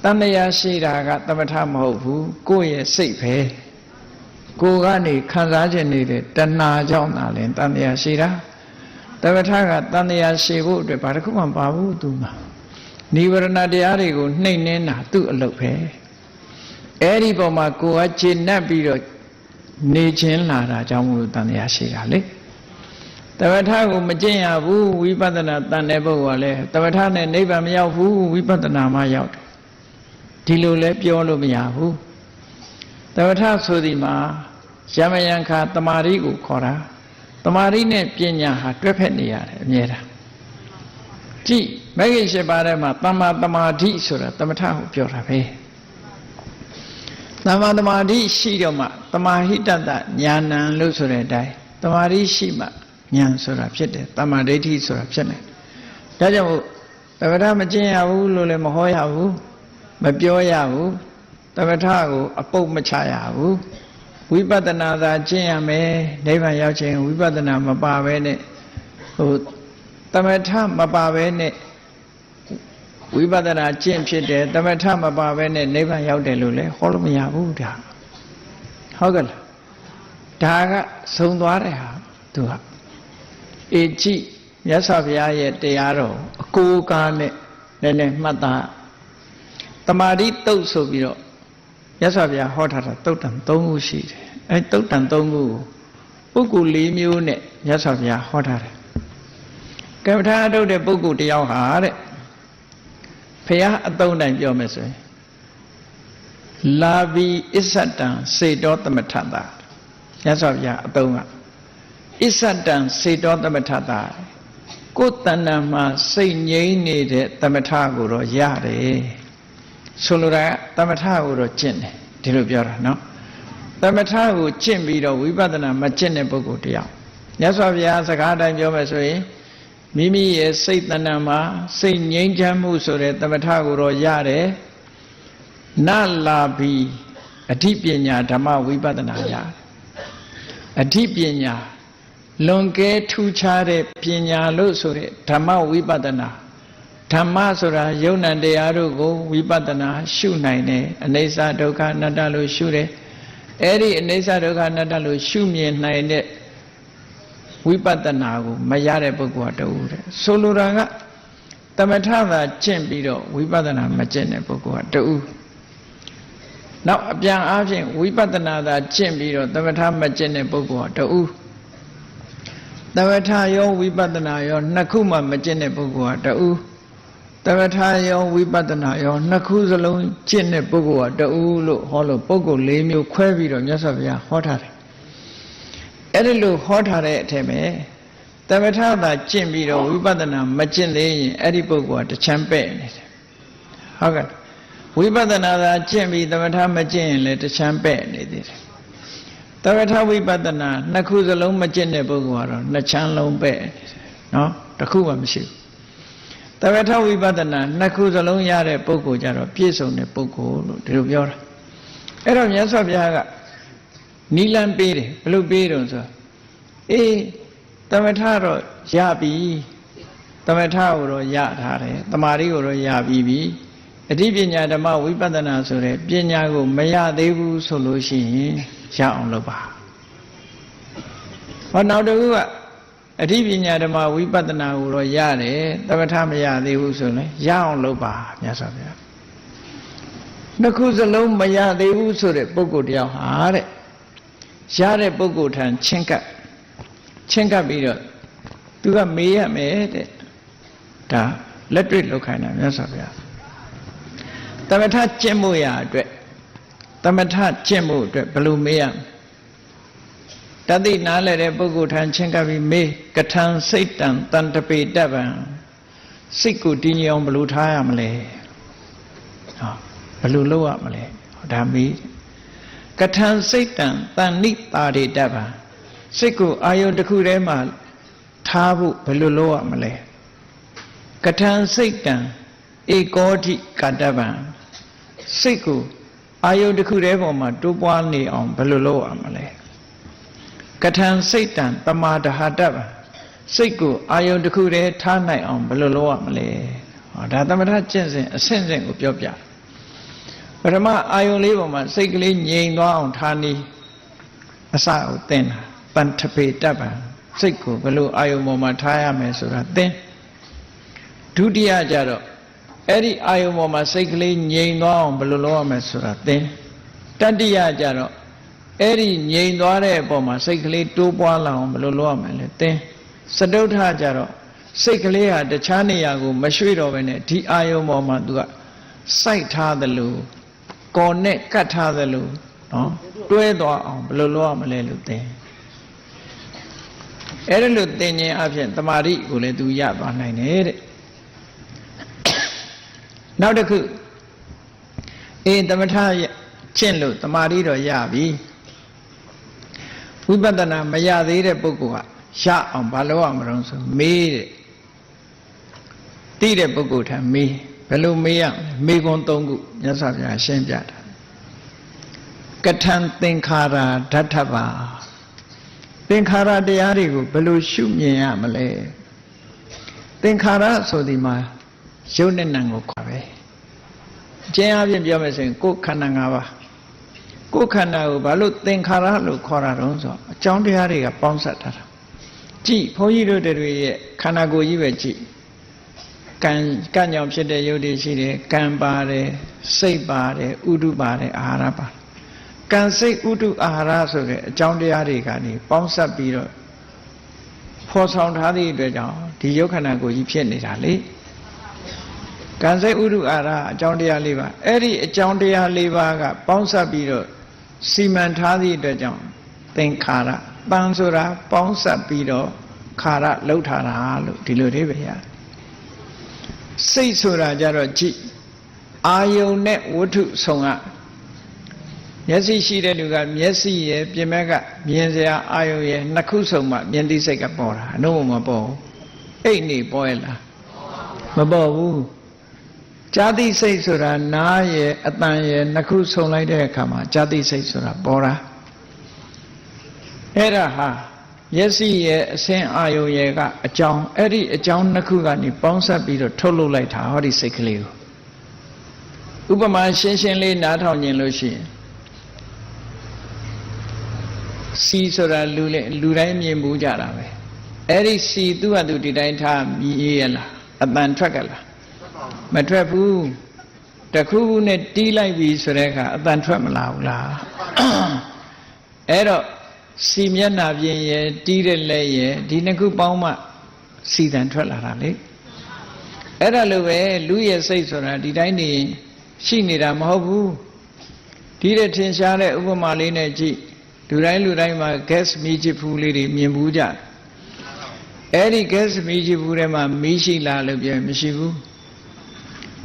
တန်လျာရှိတာကသမထမဟုတ်ဘူးကိုယ့်ရဲ့စိတ်ပဲကိုယ်ကနေခံစားခြင်းနေတဲ့တဏှာကြောင့်သာလဲတန်လျာရှိတာသမထကတန်လျာရှိဖို့အတွက်ဘာတစ်ခုမှမပါဘူးသူမှာနိဝရဏတရားတွေကိုနှိမ့်နှင်းတာသူ့အလုပ်ပဲအဲ့ဒီပုံမှာကိုယ်ကခြေနှက်ပြီးတော့နေခြင်းလာတာကြောင့်မို့လို့တန်လျာရှိတာလေသမထကိုမကျင့်ရဘူးဝိပဿနာတန်တဲ့ပုဂ္ဂိုလ်ကလည်းသမထနဲ့နိဗ္ဗာန်မရောက်ဘူးဝိပဿနာမှရောက်တယ်ဒီလိုလဲပြောလို့မရဘူးသမထဆိုဒီမှာယမယံခါတမာရီကိုခေါ်တာတမာရီနဲ့ပညာဟာတွဲဖက်နေရတယ်အမြဲတမ်းကြည့်မဂ္ဂင်၈ပါးထဲမှာသမ္မာတမာဓိဆိုတာသမထကိုပြောတာပဲသမ္မာတမာဓိရှိတော့မှတမာဟိတတဉာဏ်လို့ဆိုတဲ့အတိုင်းတမာဓိရှိမှဉာဏ်ဆိုတာဖြစ်တယ်တမာဒိဋ္ဌိဆိုတာဖြစ်တယ်ဒါကြောင့်မို့သမထမကျင့်ရဘူးလို့လည်းမဟောရဘူးမပြောရဘူးသမထကိုအပုပ်မချရဘူးဝိပဿနာသာကျင့်ရမယ်နိဗ္ဗာန်ရောက်ခြင်းဝိပဿနာမပါဘဲနဲ့သမထမပါဘဲနဲ့ဝိပဿနာကျင့်ဖြစ်တယ်သမထမပါဘဲနဲ့နိဗ္ဗာန်ရောက်တယ်လို့လည်းဟောလို့မရဘူးဒါဟုတ်ကဲ့လားဒါကဆုံးသွားတဲ့ဟာသူကအေကြည့်မြတ်စွာဘုရားရဲ့တရားတော်အကိုးကားနဲ့လည်းမှတ်သားတမာတိတုတ်ဆိုပြီးတော့မြတ်စွာဘုရားဟောထားတာတုတ်တန်၃ခုရှိတယ်အဲတုတ်တန်၃ခုကိုပုဂ္ဂိုလ်၄မျိုးနဲ့မြတ်စွာဘုရားဟောထားတယ်ကမ္မထာထုတ်တဲ့ပုဂ္ဂိုလ်တယောက်ဟာတဲ့ဘုရားအသုံးတိုင်းပြောမယ်ဆိုရင်လာဘီအစ္ဆတံစေတောသမထတာမြတ်စွာဘုရားအသုံးကအစ္ဆတံစေတောသမထတာကိုယ်တဏ္ဍာမှာစိတ်ငြိမ်းနေတဲ့သမထကိုတော့ရတယ်ဆိုလိုတာသမထကိုတော့ကျင့်တယ်ဒီလိုပြောတာနော်သမထကိုကျင့်ပြီးတော့ဝိပဿနာမကျင့်တဲ့ပုဂ္ဂိုလ်တယောက်မြတ်စွာဘုရားစကားတိုင်းပြောမယ်ဆိုရင်မိမိရဲ့စိတ်တဏ္ဍာမှာစိတ်ငြိမ်းချမ်းမှုဆိုတဲ့သမထကိုတော့ရတယ်နလာဘီအဋ္ဌပညာဓမ္မဝိပဿနာရတယ်အဋ္ဌပညာလွန်ကဲထူးခြားတဲ့ပညာလို့ဆိုတဲ့ဓမ္မဝိပဿနာဓမ္မဆိုတာယုံ nant တရားတို့ကိုဝိပဿနာရှုနိုင်တယ်အနိစ္စဒုက္ခအနတ္တလို့ရှုတယ်အဲ့ဒီအနိစ္စဒုက္ခအနတ္တလို့ရှုမြင်နိုင်တဲ့ဝိပဿနာကိုမရတဲ့ပုဂ္ဂိုလ်ကတူတယ်ဆိုလိုတာကသမထသာကျင့်ပြီးတော့ဝိပဿနာမကျင့်တဲ့ပုဂ္ဂိုလ်ကတူနောက်အပြန်အားဖြင့်ဝိပဿနာသာကျင့်ပြီးတော့သမထမကျင့်တဲ့ပုဂ္ဂိုလ်ကတူ သမထယောဝိပဿနာယောနှစ်ခုမှမကျင့်တဲ့ပုဂ္ဂိုလ်ဟာတူသမထယောဝိပဿနာယောနှစ်ခုစလုံးကျင့်တဲ့ပုဂ္ဂိုလ်ဟာတူလို့ဟောလို့ပုဂ္ဂိုလ်၄မျိုးခွဲပြီးတော့မြတ်စွာဘုရားဟောထားတယ်အဲ့ဒီလိုဟောထားတဲ့အထက်မှာသမထသာကျင့်ပြီးတော့ဝိပဿနာမကျင့်သေးရင်အဲ့ဒီပုဂ္ဂိုလ်ကတချမ်းပဲ့နေတယ်ဟုတ်ကဲ့ဝိပဿနာသာကျင့်ပြီးသမထမကျင့်ရင်လည်းတချမ်းပဲ့နေသေးတယ်သမထဝိပဿနာနှစ်ခုစလုံးမကျင့်တဲ့ပုဂ္ဂိုလ်ကတော့နှစ်ချမ်းလုံးပဲ့နေတယ်နော်တစ်ခုမှမရှိဘူးသမထဝိပဿနာနှစ်ခုစလုံးရတဲ့ပုဂ္ဂိုလ်ကြတော့ပြည့်စုံတဲ့ပုဂ္ဂိုလ်လို့ဒီလိုပြောတာအဲ့တော့မြတ်စွာဘုရားကနိလန်းပေးတယ်ဘယ်လိုပေးတော့ဆိုအေးသမထတော့ရပြီသမထကိုတော့ရထားတယ်တမာရီကိုတော့ရပြီးပြီအဓိပညာဓမ္မဝိပဿနာဆိုတဲ့ပညာကိုမရသေးဘူးဆိုလို့ရှိရင်ရအောင်လုပ်ပါဟောနောက်တစ်ခုကအဓိပညာဓမ္မဝိပဿနာကိုတော့ရတယ်သမထမရသေးဘူးဆိုရင်ရအောင်လုပ်ပါမြတ်စွာဘုရားနှစ်ခုစလုံးမရသေးဘူးဆိုတဲ့ပုဂ္ဂိုလ်တယောက်ဟာတဲ့ရတဲ့ပုဂ္ဂိုလ်ထံချင်းကပ်ပြီးတော့သူကမေးရမယ်တဲ့ဒါလက်တွေ့လောက်ခိုင်းတာမြတ်စွာဘုရားသမထကျင့်မှုရအတွက်သမထကျင့်မှုအတွက်ဘယ်လိုမေးရတတိနားလဲတဲ့ပုဂ္ဂိုလ်ထံချင်းကပ်ပြီးမေးကထံစိတ်တံတန်တပေတပံစိတ်ကိုတည်ငြိမ်အောင်ဘယ်လိုထားရမလဲဟောဘယ်လိုလုပ်ရမလဲဒါမေးကထံစိတ်တံတန်နိတာရိတပံစိတ်ကိုအာယုန်တစ်ခုထဲမှာထားဖို့ဘယ်လိုလုပ်ရမလဲကထံစိတ်တံဧကောတိကတပံစိတ်ကိုအာယုန်တစ်ခုထဲပေါ်မှာတိုးပွားနေအောင်ဘယ်လိုလုပ်ရမလဲကထံစိတ်တံတမာဒဟတပံစိတ်ကိုအာယုန်တစ်ခုထဲထားနိုင်အောင်ဘယ်လိုလုပ်ရမလဲဟောဒါသမထကျင့်စဉ်အဆင့်ဆင့်ကိုပြောပြပထမအာယုန်လေးပေါ်မှာစိတ်ကလေးငြိမ်သွားအောင်ထားနည်းအစကိုသင်တာပန္ထပေတပံစိတ်ကိုဘယ်လိုအာယုံပေါ်မှာထားရမယ်ဆိုတာသင်ဒုတိယကြတော့အဲ့ဒီအာယုံပေါ်မှာစိတ်ကလေးငြိမ်သွားအောင်ဘယ်လိုလုပ်ရမယ်ဆိုတာသင်တတိယကြတော့အဲ့ဒီငြိမ်သွားတဲ့အပေါ်မှာစိတ်ကလေးတိုးပွားလာအောင်ဘယ်လိုလုပ်ရမလဲသင်စတုထကြတော့စိတ်ကလေးဟာတခြားနေရာကိုမရွှေ့တော့ဘဲနဲ့ဒီအာယုံပေါ်မှာသူကစိုက်ထားသလိုကော်နဲ့ကတ်ထားသလိုနော်တွဲသွားအောင်ဘယ်လိုလုပ်ရမလဲလို့သင်အဲ့ဒါလို့သင်ခြင်းအပြင်တမာရိကိုလည်းသူရသွားနိုင်တယ်တဲ့နောက်တစ်ခုသမထကျင့်လို့တမာရိတော့ရပြီဝိပဿနာမရသေးတဲ့ပုဂ္ဂိုလ်ကရအောင်ဘာလုပ်ရမလို့ဆိုမေးတဲ့တိတဲ့ပုဂ္ဂိုလ်ထံမေးဘယ်လိုမေးရမေးခွန်း၃ခုမြတ်စွာဘုရားရှင်းပြတာကထံသင်္ခါရဓာတ္ထပါသင်္ခါရတရားတွေကိုဘယ်လိုရှုမြင်ရမလဲသင်္ခါရဆိုဒီမှာရုပ်နဲ့နာမ်ကိုခေါ်ပဲအကျဉ်းအပြည့်ပြောမယ်ဆိုရင်ကိုယ်ခန္ဓာ၅ပါးကိုယ်ခန္ဓာကိုဘာလို့သင်္ခါရလို့ခေါ်တာတုံးဆိုအကြောင်းတရားတွေကပေါင်းစပ်ထားတာကြည့်ဘုန်းကြီးတို့တွေရဲ့ခန္ဓာကိုယ်ကြီးပဲကြည့်ကံကြောင့်ဖြစ်တဲ့ရုပ်တွေရှိတယ်ကံပါတယ်စိတ်ပါတယ်ဥဒုပါတယ်အာဟာရပါတယ်ကံစိတ်ဥဒုအာဟာရဆိုတဲ့အကြောင်းတရားတွေကနေပေါင်းစပ်ပြီးတော့ဖော်ဆောင်ထားသည့်အတွက်ကြောင့်ဒီယုတ်ခန္ဓာကိုယ်ကြီးဖြစ်နေတာလေကံစိတ်ဥဒုအာဟာရအကြောင်းတရား၄ပါးအဲ့ဒီအကြောင်းတရား၄ပါးကပေါင်းစပ်ပြီးတော့စီမံထားသည့်အတွက်ကြောင့်သင်္ခါရတန်ဆိုတာပေါင်းစပ်ပြီးတော့ခါရလှုပ်ထားတာလို့ဒီလိုတွေပဲရစိတ်ဆိုတာကြတော့ကြည့်အာယုန်နဲ့ဝတ္ထုဆောင်ကမျက်စိရှိတဲ့လူကမျက်စိရဲ့ပြင်ဘက်ကမြင်စရာအာယုန်ရဲ့နှစ်ခုစုံမှမြင်သိစိတ်ကပေါ်တာအနုမပေါ်ဘူးအိတ်နေပေါ်ရလားမပေါ်ဘူးဇာတိစိတ်ဆိုတာနားရဲ့အတန်ရဲ့နှစ်ခုစုံလိုက်တဲ့အခါမှာဇာတိစိတ်ဆိုတာပေါ်တာအဲ့ဒါဟာမျက်စိရဲ့အစင်းအာယုန်ရဲ့ကအကြောင်းအဲ့ဒီအကြောင်းနှစ်ခုကနေပေါင်းစပ်ပြီးတော့ထုတ်လုပ်လိုက်တာဟောဒီစိတ်ကလေးကိုဥပမာရှင်းရှင်းလေးနားထောင်ခြင်းလို့ရှိရင်စီဆိုတာလူတိုင်းမြင်မှုကြတာပဲအဲ့ဒီစီသူ့ဟာသူဒီတိုင်းထားမြည်ရလားအတန်ထွက်ကြလားမထွက်ဘူးတခုခုနဲ့တီးလိုက်ပြီဆိုတဲ့အခါအတန်ထွက်မလာဘူးလားအဲ့တော့ စီမျက်နှာပြင်ရဲ့တီးတဲ့လက်ရဲ့ဒီနှစ်ခုပေါင်းမှစီတန်ထွက်လာတာလေအဲ့ဒါလိုပဲလူရဲ့စိတ်ဆိုတာဒီတိုင်းနေရှိနေတာမဟုတ်ဘူးဒီတဲ့ထင်ရှားတဲ့ဥပမာလေးနဲ့ကြည့်လူတိုင်းမှာ gas မီးချစ်ဖူးလေးတွေမြင်ဘူးကြအဲ့ဒီ gas မီးချစ်ဖူးထဲမှာမီးရှိလားလို့ပြောမရှိဘူး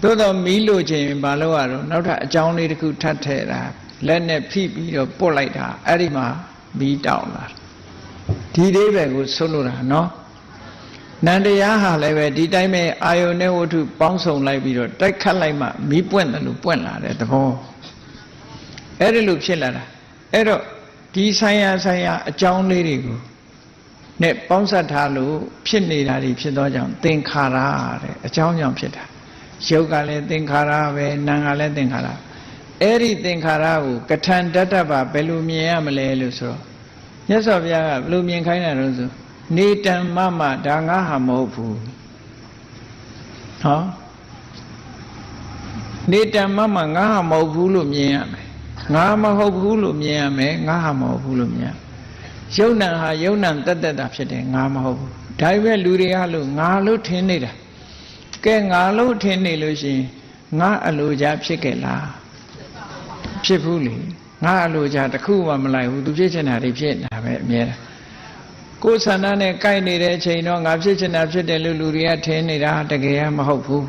သို့တော့မီးလို့ချင်းဘာလို့ရတော့နောက်ထပ်အကြောင်းလေးတစ်ခုထပ်ထည့်တာလက်နဲ့ဖိပြီးတော့ပုတ်လိုက်တာအဲ့ဒီမှာမီးတောက်လာဒီအိဗယ်ကိုဆုံးလို့တာနော်နန္တရားဟာလည်းပဲဒီတိုင်းပဲအာယုန်နဲ့ဝတ္ထုပေါင်းစုံလိုက်ပြီးတော့တိုက်ခတ်လိုက်မှမီးပွင့်တယ်လို့ပွင့်လာတဲ့သဘောအဲ့ဒီလိုဖြစ်လာတာအဲ့တော့ဒီဆိုင်ရာအကြောင်းလေးတွေကိုနဲ့ပေါင်းစပ်ထားလို့ဖြစ်နေတာတွေဖြစ်သောကြောင့်သင်္ခါရတဲ့အကြောင်းကြောင့်ဖြစ်တာရုပ်ကလည်းသင်္ခါရပဲနာမ်ကလည်းသင်္ခါရအဲ့ဒီသင်္ခါရကိုကထံတတ္တပါဘယ်လိုမြင်ရမလဲလို့ဆိုတော့မြတ်စွာဘုရားကဘယ်လိုမြင်ခိုင်းတာလို့ဆိုနေတံမမဒါငါဟာမဟုတ်ဘူးဟောနေတံမမငါဟာမဟုတ်ဘူးလို့မြင်ရမယ်ငါမဟုတ်ဘူးလို့မြင်ရမယ်ငါဟာမဟုတ်ဘူးလို့မြင်ရယုံ nant ဟာယုံ nant တတ်တာဖြစ်တယ်ငါမဟုတ်ဘူးဒါပေမဲ့လူတွေကလို့ငါလို့ထင်နေတာကဲငါလို့ထင်နေလို့ရှိရင်ငါအလိုချဖြစ်ခဲ့လားဖြစ်ဘူးလေငါအလိုချတခုမှမလိုက်ဘူးသူဖြစ်ချင်တာတွေဖြစ်နေတာပဲအမြဲတမ်းကိုယ်ဆန္ဒနဲ့ကိုက်နေတဲ့အချိန်တော့ငါဖြစ်ချင်တာဖြစ်တယ်လို့လူတွေကထင်နေတာတကယ်မဟုတ်ဘူး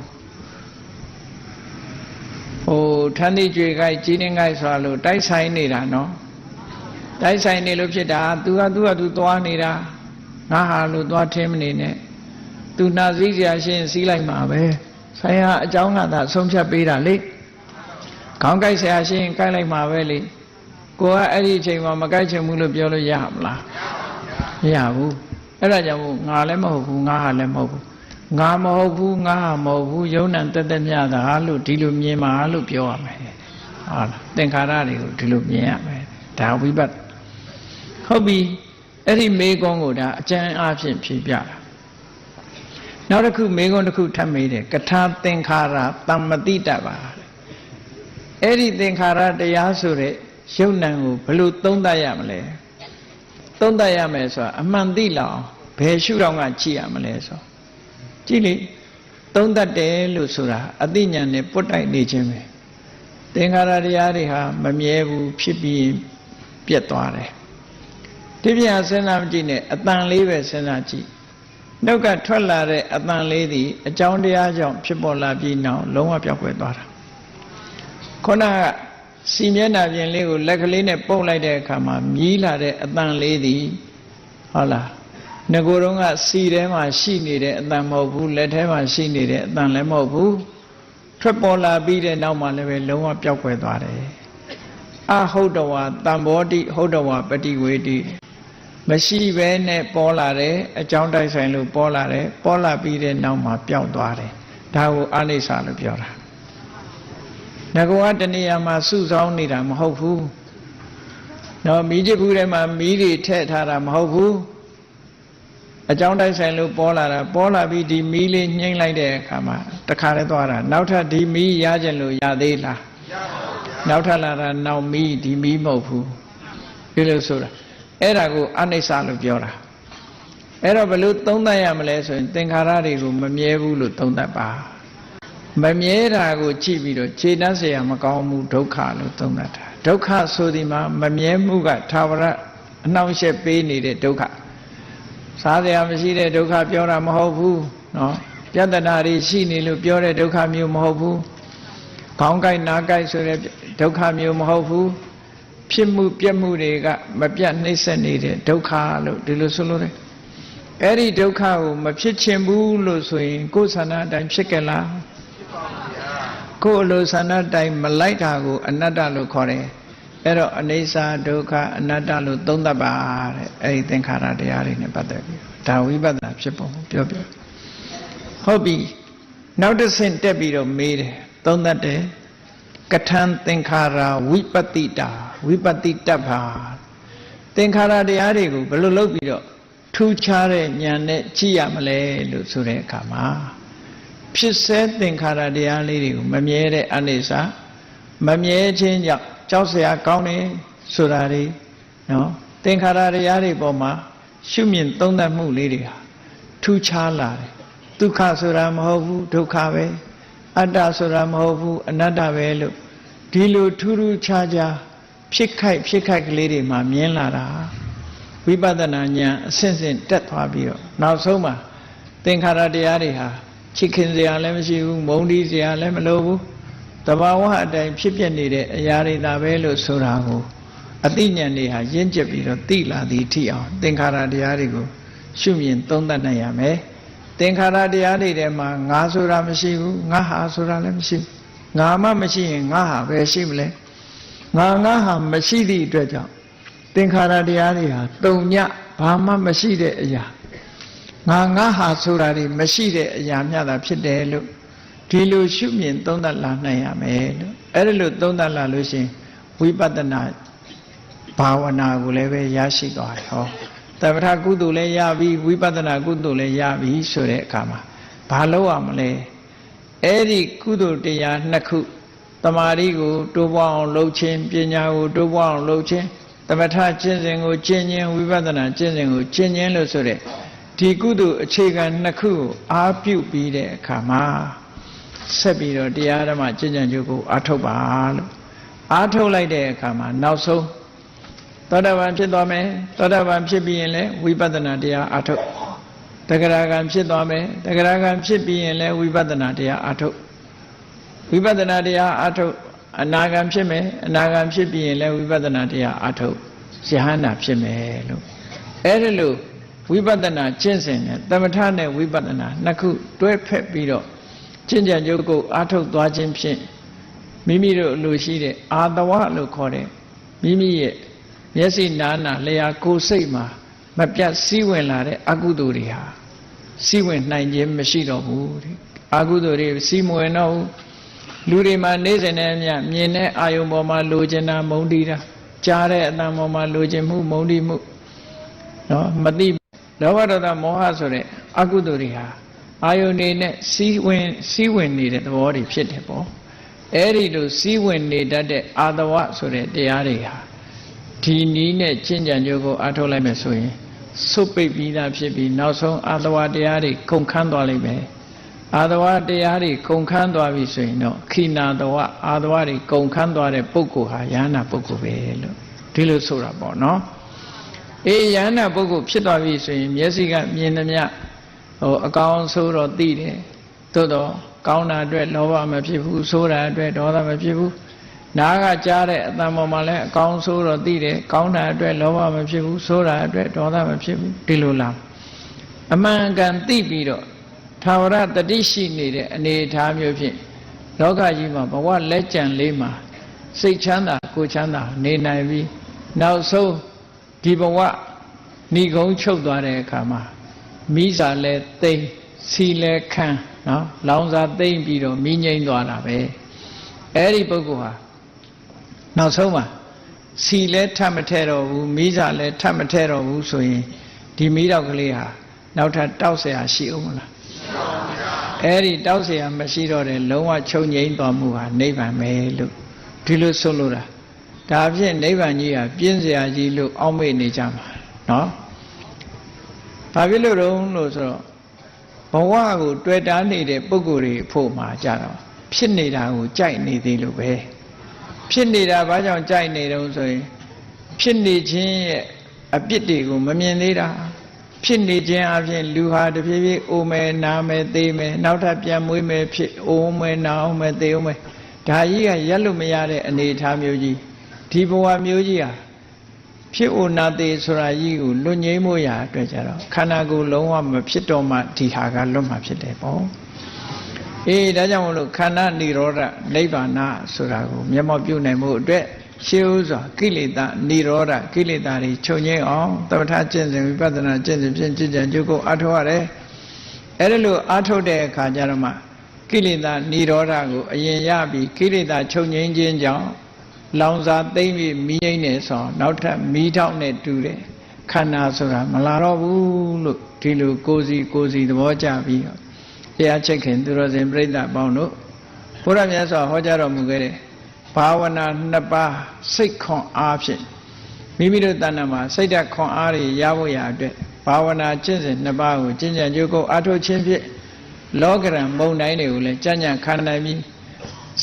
ဟိုထန်းတိကြွေကိုက်ကြီးနေကိုက်ဆိုလို့တိုက်ဆိုင်နေတာနော်တိုက်ဆိုင်နေလို့ဖြစ်တာသူကသွားနေတာငါဟာလို့သွားထင်းမနေနဲ့သူနာစည်းစရာရှင်းစည်းလိုက်မှာပဲဆိုင်ဟာအကြောင်းကသာဆုံးဖြတ်ပေးတာလေခေါင်းကိုက်ဆရာရှင်းကိုက်လိုက်မှာပဲလေကိုကအဲ့ဒီအချိန်မှာမကိုက်ချင်ဘူးလို့ပြောလို့ရမလားမရဘူးအဲ့ဒါကြောင့်ငါလည်းမဟုတ်ဘူးငါဟာလည်းမဟုတ်ဘူးငါမဟုတ်ဘူးငါဟာမဟုတ်ဘူးယုံ nant တသက်မြတ်တာလို့ဒီလိုမြင်ပါလို့ပြောရမယ်ဟုတ်လားသင်္ခါရတွေကိုဒီလိုမြင်ရမယ်ဒါဝိပဿနာဟုတ်ပြီအဲ့ဒီမေကွန်းကိုဒါအကျဉ်းအားဖြင့်ဖြေပြတာနောက်တစ်ခုမေကွန်းတစ်ခုထပ်မေးတယ်ကထာသင်္ခါရတမ္မတိတပါအဲ့ဒီသင်္ခါရတရားဆိုတဲ့ယုံ nant ကိုဘယ်လိုသုံးသပ်ရမလဲသုံးသပ်ရမယ်ဆိုတာအမှန်သိလောက်ဘယ်ရှုထောင့်ကကြည့်ရမလဲဆိုကြည့်လေသုံးသပ်တယ်လို့ဆိုတာအသိဉာဏ်နဲ့ပုတ်တိုက်နေခြင်းပဲသင်္ခါရတရားတွေဟာမမြဲဘူးဖြစ်ပြီးပြတ်သွားတယ်ဒီပြန်စဉ်းစားကြည့်နဲ့အတန်လေးပဲစဉ်းစားကြည့်နှုတ်ကထွက်လာတဲ့အတန်လေးသည်အကြောင်းတရားကြောင့်ဖြစ်ပေါ်လာပြီးနောက်လုံးဝပြောက်ကွယ်သွားတာခုနကစီမျက်နှာပြင်လေးကိုလက်ကလေးနဲ့ပုတ်လိုက်တဲ့အခါမှာမြည်လာတဲ့အတန်လေးသည်ဟုတ်လားငကိုယ်တုန်းကစီထဲမှာရှိနေတဲ့အတန်မဟုတ်ဘူးလက်ထဲမှာရှိနေတဲ့အတန်လည်းမဟုတ်ဘူးထွက်ပေါ်လာပြီးတဲ့နောက်မှာလည်းပဲလုံးဝပြောက်ကွယ်သွားတယ်အဟုတ်တဝါတံဘောတိဟုတ်တဝါပฏิဝေတိမရှိဘဲနဲ့ပေါ်လာတယ်အကြောင်းတိုက်ဆိုင်လို့ပေါ်လာတယ်ပေါ်လာပြီးတဲ့နောက်မှာပျောက်သွားတယ်ဒါကိုအနိစ္စလို့ပြောတာငကောကတဏှာမှာစုဆောင်းနေတာမဟုတ်ဘူးနော်မိจิตဘူးထဲမှာမိတွေထည့်ထားတာမဟုတ်ဘူးအကြောင်းတိုက်ဆိုင်လို့ပေါ်လာတာပေါ်လာပြီးဒီမီးလေးညှိမ့်လိုက်တဲ့အခါမှာတခါလဲသွားတာနောက်ထပ်ဒီမီးရကြလို့ရသေးလားနောက်ထပ်လာတာနောက်မီးဒီမီးမဟုတ်ဘူးဒီလိုဆိုတာအဲ့ဒါကိုအနိစ္စလို့ပြောတာအဲ့တော့ဘယ်လိုသုံးသပ်ရမလဲဆိုရင်သင်္ခါရတွေကိုမမြဲဘူးလို့သုံးသပ်ပါမမြဲတာကိုကြည့်ပြီးတော့ခြေတန်းเสียမကောင်းမှုဒုက္ခလို့သုံးသပ်တာဒုက္ခဆိုဒီမှာမမြဲမှုကသာဝရအနှောင့်အယှက်ပေးနေတဲ့ဒုက္ခစားစရာမရှိတဲ့ဒုက္ခပြောတာမဟုတ်ဘူးနော်ပြဿနာတွေရှိနေလို့ပြောတဲ့ဒုက္ခမျိုးမဟုတ်ဘူးခေါင်းကိုက်နားကိုက်ဆိုတဲ့ဒုက္ခမျိုးမဟုတ်ဘူးဖြစ်မှုပြက်မှုတွေကမပြတ်နှိမ့်ဆက်နေတဲ့ဒုက္ခလို့ဒီလိုဆိုလို့တယ်အဲ့ဒီဒုက္ခကိုမဖြစ်ချင်ဘူးလို့ဆိုရင်ကိုယ်ဆန္ဒအတိုင်းဖြစ်ကြလားကိုယ်လိုဆန္ဒတိုင်းမလိုက်တာကိုအနတ္တလို့ခေါ်တယ်အဲ့တော့အနိစ္စဒုက္ခအနတ္တလို့သုံးသပ်ပါတဲ့အဲ့ဒီသင်္ခါရတရားတွေနဲ့ပတ်သက်ပြီးဒါဝိပဿနာဖြစ်ပုံပြောဟုတ်ပြီနောက်တစ်ဆင့်တက်ပြီးတော့မေးတယ်သုံးသပ်တယ်ကထံသင်္ခါရဝိပတိတာဝိပတိတ္တဘာသင်္ခါရတရားတွေကိုဘယ်လိုလုပ်ပြီးတော့ထူးခြားတဲ့ဉာဏ်နဲ့ကြည့်ရမလဲလို့ဆိုတဲ့အခါမှာဖြစ်စေသင်္ခါရတရားလေးတွေကိုမမြဲတဲ့အနိစ္စမမြဲခြင်းကြောင့်ကြောက်စရာကောင်းတယ်ဆိုတာတွေနော်သ သင်္ခါရတရားတွေပေါ်မှာရှုမြင်သုံးသပ်မှုလေးတွေဟာထူးခြားလာတယ်ဒုက္ခဆိုတာမဟုတ်ဘူးဒုက္ခပဲအတ္တဆိုတာမဟုတ်ဘူးအနတ္တပဲလို့ဒီလိုထူးထူးခြားခြားဖြစ်ခိုက်ကလေးတွေမှာမြင်လာတာဝိပဿနာဉာဏ်အဆင့်ဆင့်တက်သွားပြီးတော့နောက်ဆုံးမှာသင်္ခါရတရားတွေဟာချစ်ခင်စရာလည်းမရှိဘူးမုန်းတီးစရာလည်းမလိုဘူးတဘာဝအတိုင်းဖြစ်ပြနေတဲ့အရာတွေသာပဲလို့ဆိုတာကိုအသိဉာဏ်တွေဟာရင့်ကျက်ပြီးတော့သိလာသည်ထိအောင်သင်္ခါရတရားတွေကိုရှုမြင်သုံးသပ်နိုင်ရမယ်သင်္ခါရတရားတွေထဲမှာငါဆိုတာမရှိဘူးငါဟာဆိုတာလည်းမရှိဘူးငါမှမရှိရင်ငါဟာပဲရှိမလဲငါဟာမရှိသည့်အတွက်ကြောင့်သင်္ခါရတရားတွေဟာတုံညဘာမှမရှိတဲ့အရာငါဟာဆိုတာတွေမရှိတဲ့အရာမျှသာဖြစ်တယ်လို့ဒီလိုရှုမြင်သုံးသပ်လာနိုင်ရမယ်လို့အဲ့ဒါလို့သုံးသပ်လာလို့ရှိရင်ဝိပဿနာဘာဝနာကိုလည်းပဲရရှိသွားတယ်ဟောသမထကုသိုလ်လည်းရပြီဝိပဿနာကုသိုလ်လည်းရပြီဆိုတဲ့အခါမှာဘာလုပ်ရမလဲအဲ့ဒီကုသိုလ်တရားနှစ်ခုတမာရီကိုတိုးပွားအောင်လုပ်ခြင်းပညာကိုတိုးပွားအောင်လုပ်ခြင်းသမထကျင့်စဉ်ကိုကျင့်ခြင်းဝိပဿနာကျင့်စဉ်ကိုကျင့်ခြင်းလို့ဆိုတဲ့ဒီကုသိုလ်အခြေခံနှစ်ခုကိုအားပြုပြီးတဲ့အခါမှာဆက်ပြီးတော့တရားဓမ္မကျင့်ကြံကြိုးကိုအားထုတ်ပါလို့အားထုတ်လိုက်တဲ့အခါမှာနောက်ဆုံးသောတာပန်ဖြစ်သွားမယ်သောတာပန်ဖြစ်ပြီးရင်လည်းဝိပဿနာတရားအားထုတ်တဂရဂံဖြစ်သွားမယ်တဂရဂံဖြစ်ပြီးရင်လည်းဝိပဿနာတရားအားထုတ်ဝိပဿနာတရားအားထုတ်အနာဂံဖြစ်မယ်အနာဂံဖြစ်ပြီးရင်လည်းဝိပဿနာတရားအားထုတ်ယဟန္တာဖြစ်မယ်လို့အဲ့ဒါလို့ဝိပဿနာကျင့်စဉ်နဲ့သမထနဲ့ဝိပဿနာနှစ်ခုတွဲဖက်ပြီးတော့ကျင့်ကြံကြိုးကိုအားထုတ်သွားခြင်းဖြင့်မိမိတို့လိုရှိတဲ့အာတဝလို့ခေါ်တဲ့မိမိရဲ့မျက်စိနာနာလျှာကိုယ်စိတ်မှာမပြတ်စည်းဝင်လာတဲ့အကုသိုလ်တွေဟာစည်းဝင်နိုင်ခြင်းမရှိတော့ဘူးတဲ့အကုသိုလ်တွေစည်းမဝင်တော့ဘူးလူတွေမှာနေစဉ်နဲ့မြင်တဲ့အာယုံပေါ်မှာလိုချင်တာမုန်းတီးတာကြားတဲ့အတန်ပေါ်မှာလိုချင်မှုမုန်းတီးမှုနော်မသိလောဘဒေါသမောဟဆိုတဲ့အကုသိုလ်တွေဟာအာယုန်နေနဲ့စီးဝင်နေတဲ့သဘောတွေဖြစ်တယ်ပေါ့အဲ့ဒီလိုစီးဝင်နေတတ်တဲ့အာတဝဆိုတဲ့တရားတွေဟာဒီနည်းနဲ့ကျင့်ကြံကြိုးကိုအားထုတ်လိုက်မယ်ဆိုရင်စုပ်ပိတ်ပြီးသားဖြစ်ပြီးနောက်ဆုံးအာတဝတရားတွေကုန်ခန်းသွားလိမ့်မယ်အာတဝတရားတွေကုန်ခန်းသွားပြီဆိုရင်တော့ခိနာတဝအာတဝတွေကုန်ခန်းသွားတဲ့ပုဂ္ဂိုလ်ဟာယန္နာပုဂ္ဂိုလ်ပဲလို့ဒီလိုဆိုတာပေါ့နော်အေးယန္နာပုဂ္ဂိုလ်ဖြစ်သွားပြီဆိုရင်မျက်စိကမြင်သမျှအကောင်းဆိုးတော့သိတယ်သို့တော့ကောင်းတာအတွက်လောဘမဖြစ်ဘူးဆိုးတာအတွက်ဒေါသမဖြစ်ဘူးနားကကြားတဲ့အတန်ပေါ်မှာလည်းအကောင်းဆိုးတော့သိတယ်ကောင်းတာအတွက်လောဘမဖြစ်ဘူးဆိုးတာအတွက်ဒေါသမဖြစ်ဘူးဒီလိုလားအမှန်ကန်သိပြီးတော့ထာဝရတတိရှိနေတဲ့အနေအထားမျိုးဖြင့်လောကကြီးမှာဘဝလက်ကျန်လေးမှာစိတ်ချမ်းသာကိုယ်ချမ်းသာနေနိုင်ပြီးနောက်ဆုံးဒီဘဝဏိဂုံးချုပ်သွားတဲ့အခါမှာမိစာလဲသိမ့်စီလဲခန်းနော်လောင်စာသိမ့်ပြီးတော့မိငိမ့်သွားတာပဲအဲ့ဒီပုဂ္ဂိုလ်ဟာနောက်ဆုံးမှာစီလဲထပ်မထဲတော့ဘူးမိစာလဲထပ်မထဲတော့ဘူးဆိုရင်ဒီမိတော့ကလေးဟာနောက်ထပ်တောက်เสียရှိအောင်မလားအဲ့ဒီတောက်เสียမရှိတော့တဲ့လုံးဝချုပ်ငြိမ်းသွားမှုဟာနိဗ္ဗာန်ပဲလို့ဒီလိုဆိုလိုတာဒါဖြင့်နိဗ္ဗာန်ကြီးဟာပြင်းเสียကြီးလို့အောက်မေ့နေကြမှာနော်ဘာဖြစ်လို့တော့လို့ဆိုတော့ဘဝကိုတွေ့တာနေတဲ့ပုဂ္ဂိုလ်တွေဖို့မှာကြတော့ဖြစ်နေတာကိုကြိုက်နေသေးလို့ပဲဖြစ်နေတာဘာကြောင့်ကြိုက်နေတုံးဆိုရင်ဖြစ်နေခြင်းရဲ့အပြစ်တွေကိုမမြင်သေးတာဖြစ်နေခြင်းအပြင်လူဟာတဖြည်းဖြည်းအိုမယ်နာမယ်သေမယ်နောက်ထပ်ပြန်မွေးမယ်ဖြစ်အိုမယ်နာအောင်မယ်သေအောင်မယ်ဒါကြီးကရက်လို့မရတဲ့အနေအထားမျိုးကြီးဒီဘဝမျိုးကြီးဟာဖြစ်အိုနာသေးဆိုတာကြီးကိုလွတ်ငြိမ်းမှုရာအတွက်ကြတော့ခန္ဓာကိုယ်လုံးဝမဖြစ်တော့မှဒီဟာကလွတ်မှာဖြစ်တယ်ပေါ့အေးဒါကြောင့်မလို့ခန္ဓာនិရောဓနိဗ္ဗာန်ဆိုတာကိုမျက်မှောက်ပြုနိုင်မှုအတွက်ရှေးဥစွာကိလေသာនិရောဓကိလေသာတွေချုပ်ငြိမ်းအောင်သမထကျင့်စဉ်ဝိပဿနာကျင့်စဉ်ဖြင့်ကျင့်ကြံကြိုးကိုအားထုတ်ရတယ်အဲ့ဒါလို့အားထုတ်တဲ့အခါကျတော့မှကိလေသာនិရောဓကိုအရင်ရပြီးကိလေသာချုပ်ငြိမ်းခြင်းကြောင့်လောင်စာသိမ့်ပြီးမီးငိမ့်နေဆိုနောက်ထပ်မီးထောက်နဲ့တူတယ်ခန္ဓာဆိုတာမလာတော့ဘူးလို့ဒီလိုကိုယ်စီသဘောကျပြီးတော့ဘုရားချက်ခင်သူတော်စင်ပြိဿအပေါင်းတို့ဘုရားမြတ်စွာဟောကြားတော်မူခဲ့တဲ့ဘာဝနာနှစ်ပါးစိတ်ခွန်အားဖြင့် မိမိတို့တဏ္ဍာမှာစိတ်ဓာတ်ခွန်အားတွေရဖို့ရအတွက်ဘာဝနာကျင့်စဉ်နှစ်ပါးကိုကျင့်ကြံကြိုးကုပ်အားထုတ်ခြင်းဖြင့်လောကရန်မုံတိုင်းတွေကိုလည်းကြံ့ကြံ့ခံနိုင်ပြီး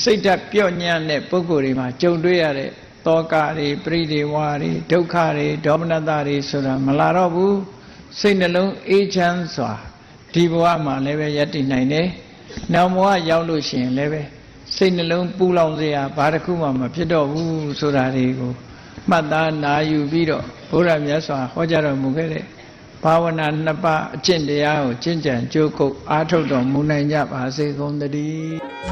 စိတ်ဓာတ်ပြော့ညံ့တဲ့ပုဂ္ဂိုလ်တွေမှာကြုံတွေ့ရတဲ့တောကတွေပရိဒေဝတွေဒုက္ခတွေဒေါမနတတွေဆိုတာမလာတော့ဘူးစိတ်နှလုံးအေးချမ်းစွာဒီဘဝမှာလည်းပဲယက်တည်နိုင်တယ်နောက်ဘဝရောက်လို့ရှိရင်လည်းပဲစိတ်နှလုံးပူလောင်စရာဘာတစ်ခုမှမဖြစ်တော့ဘူးဆိုတာတွေကိုမှတ်သားနာယူပြီးတော့ဘုရားမြတ်စွာဟောကြားတော်မူခဲ့တဲ့ဘာဝနာနှစ်ပါးအကျင့်တရားကိုကျင့်ကြံကြိုးကုပ်အားထုတ်တော်မူနိုင်ကြပါစေကုန်သတည်း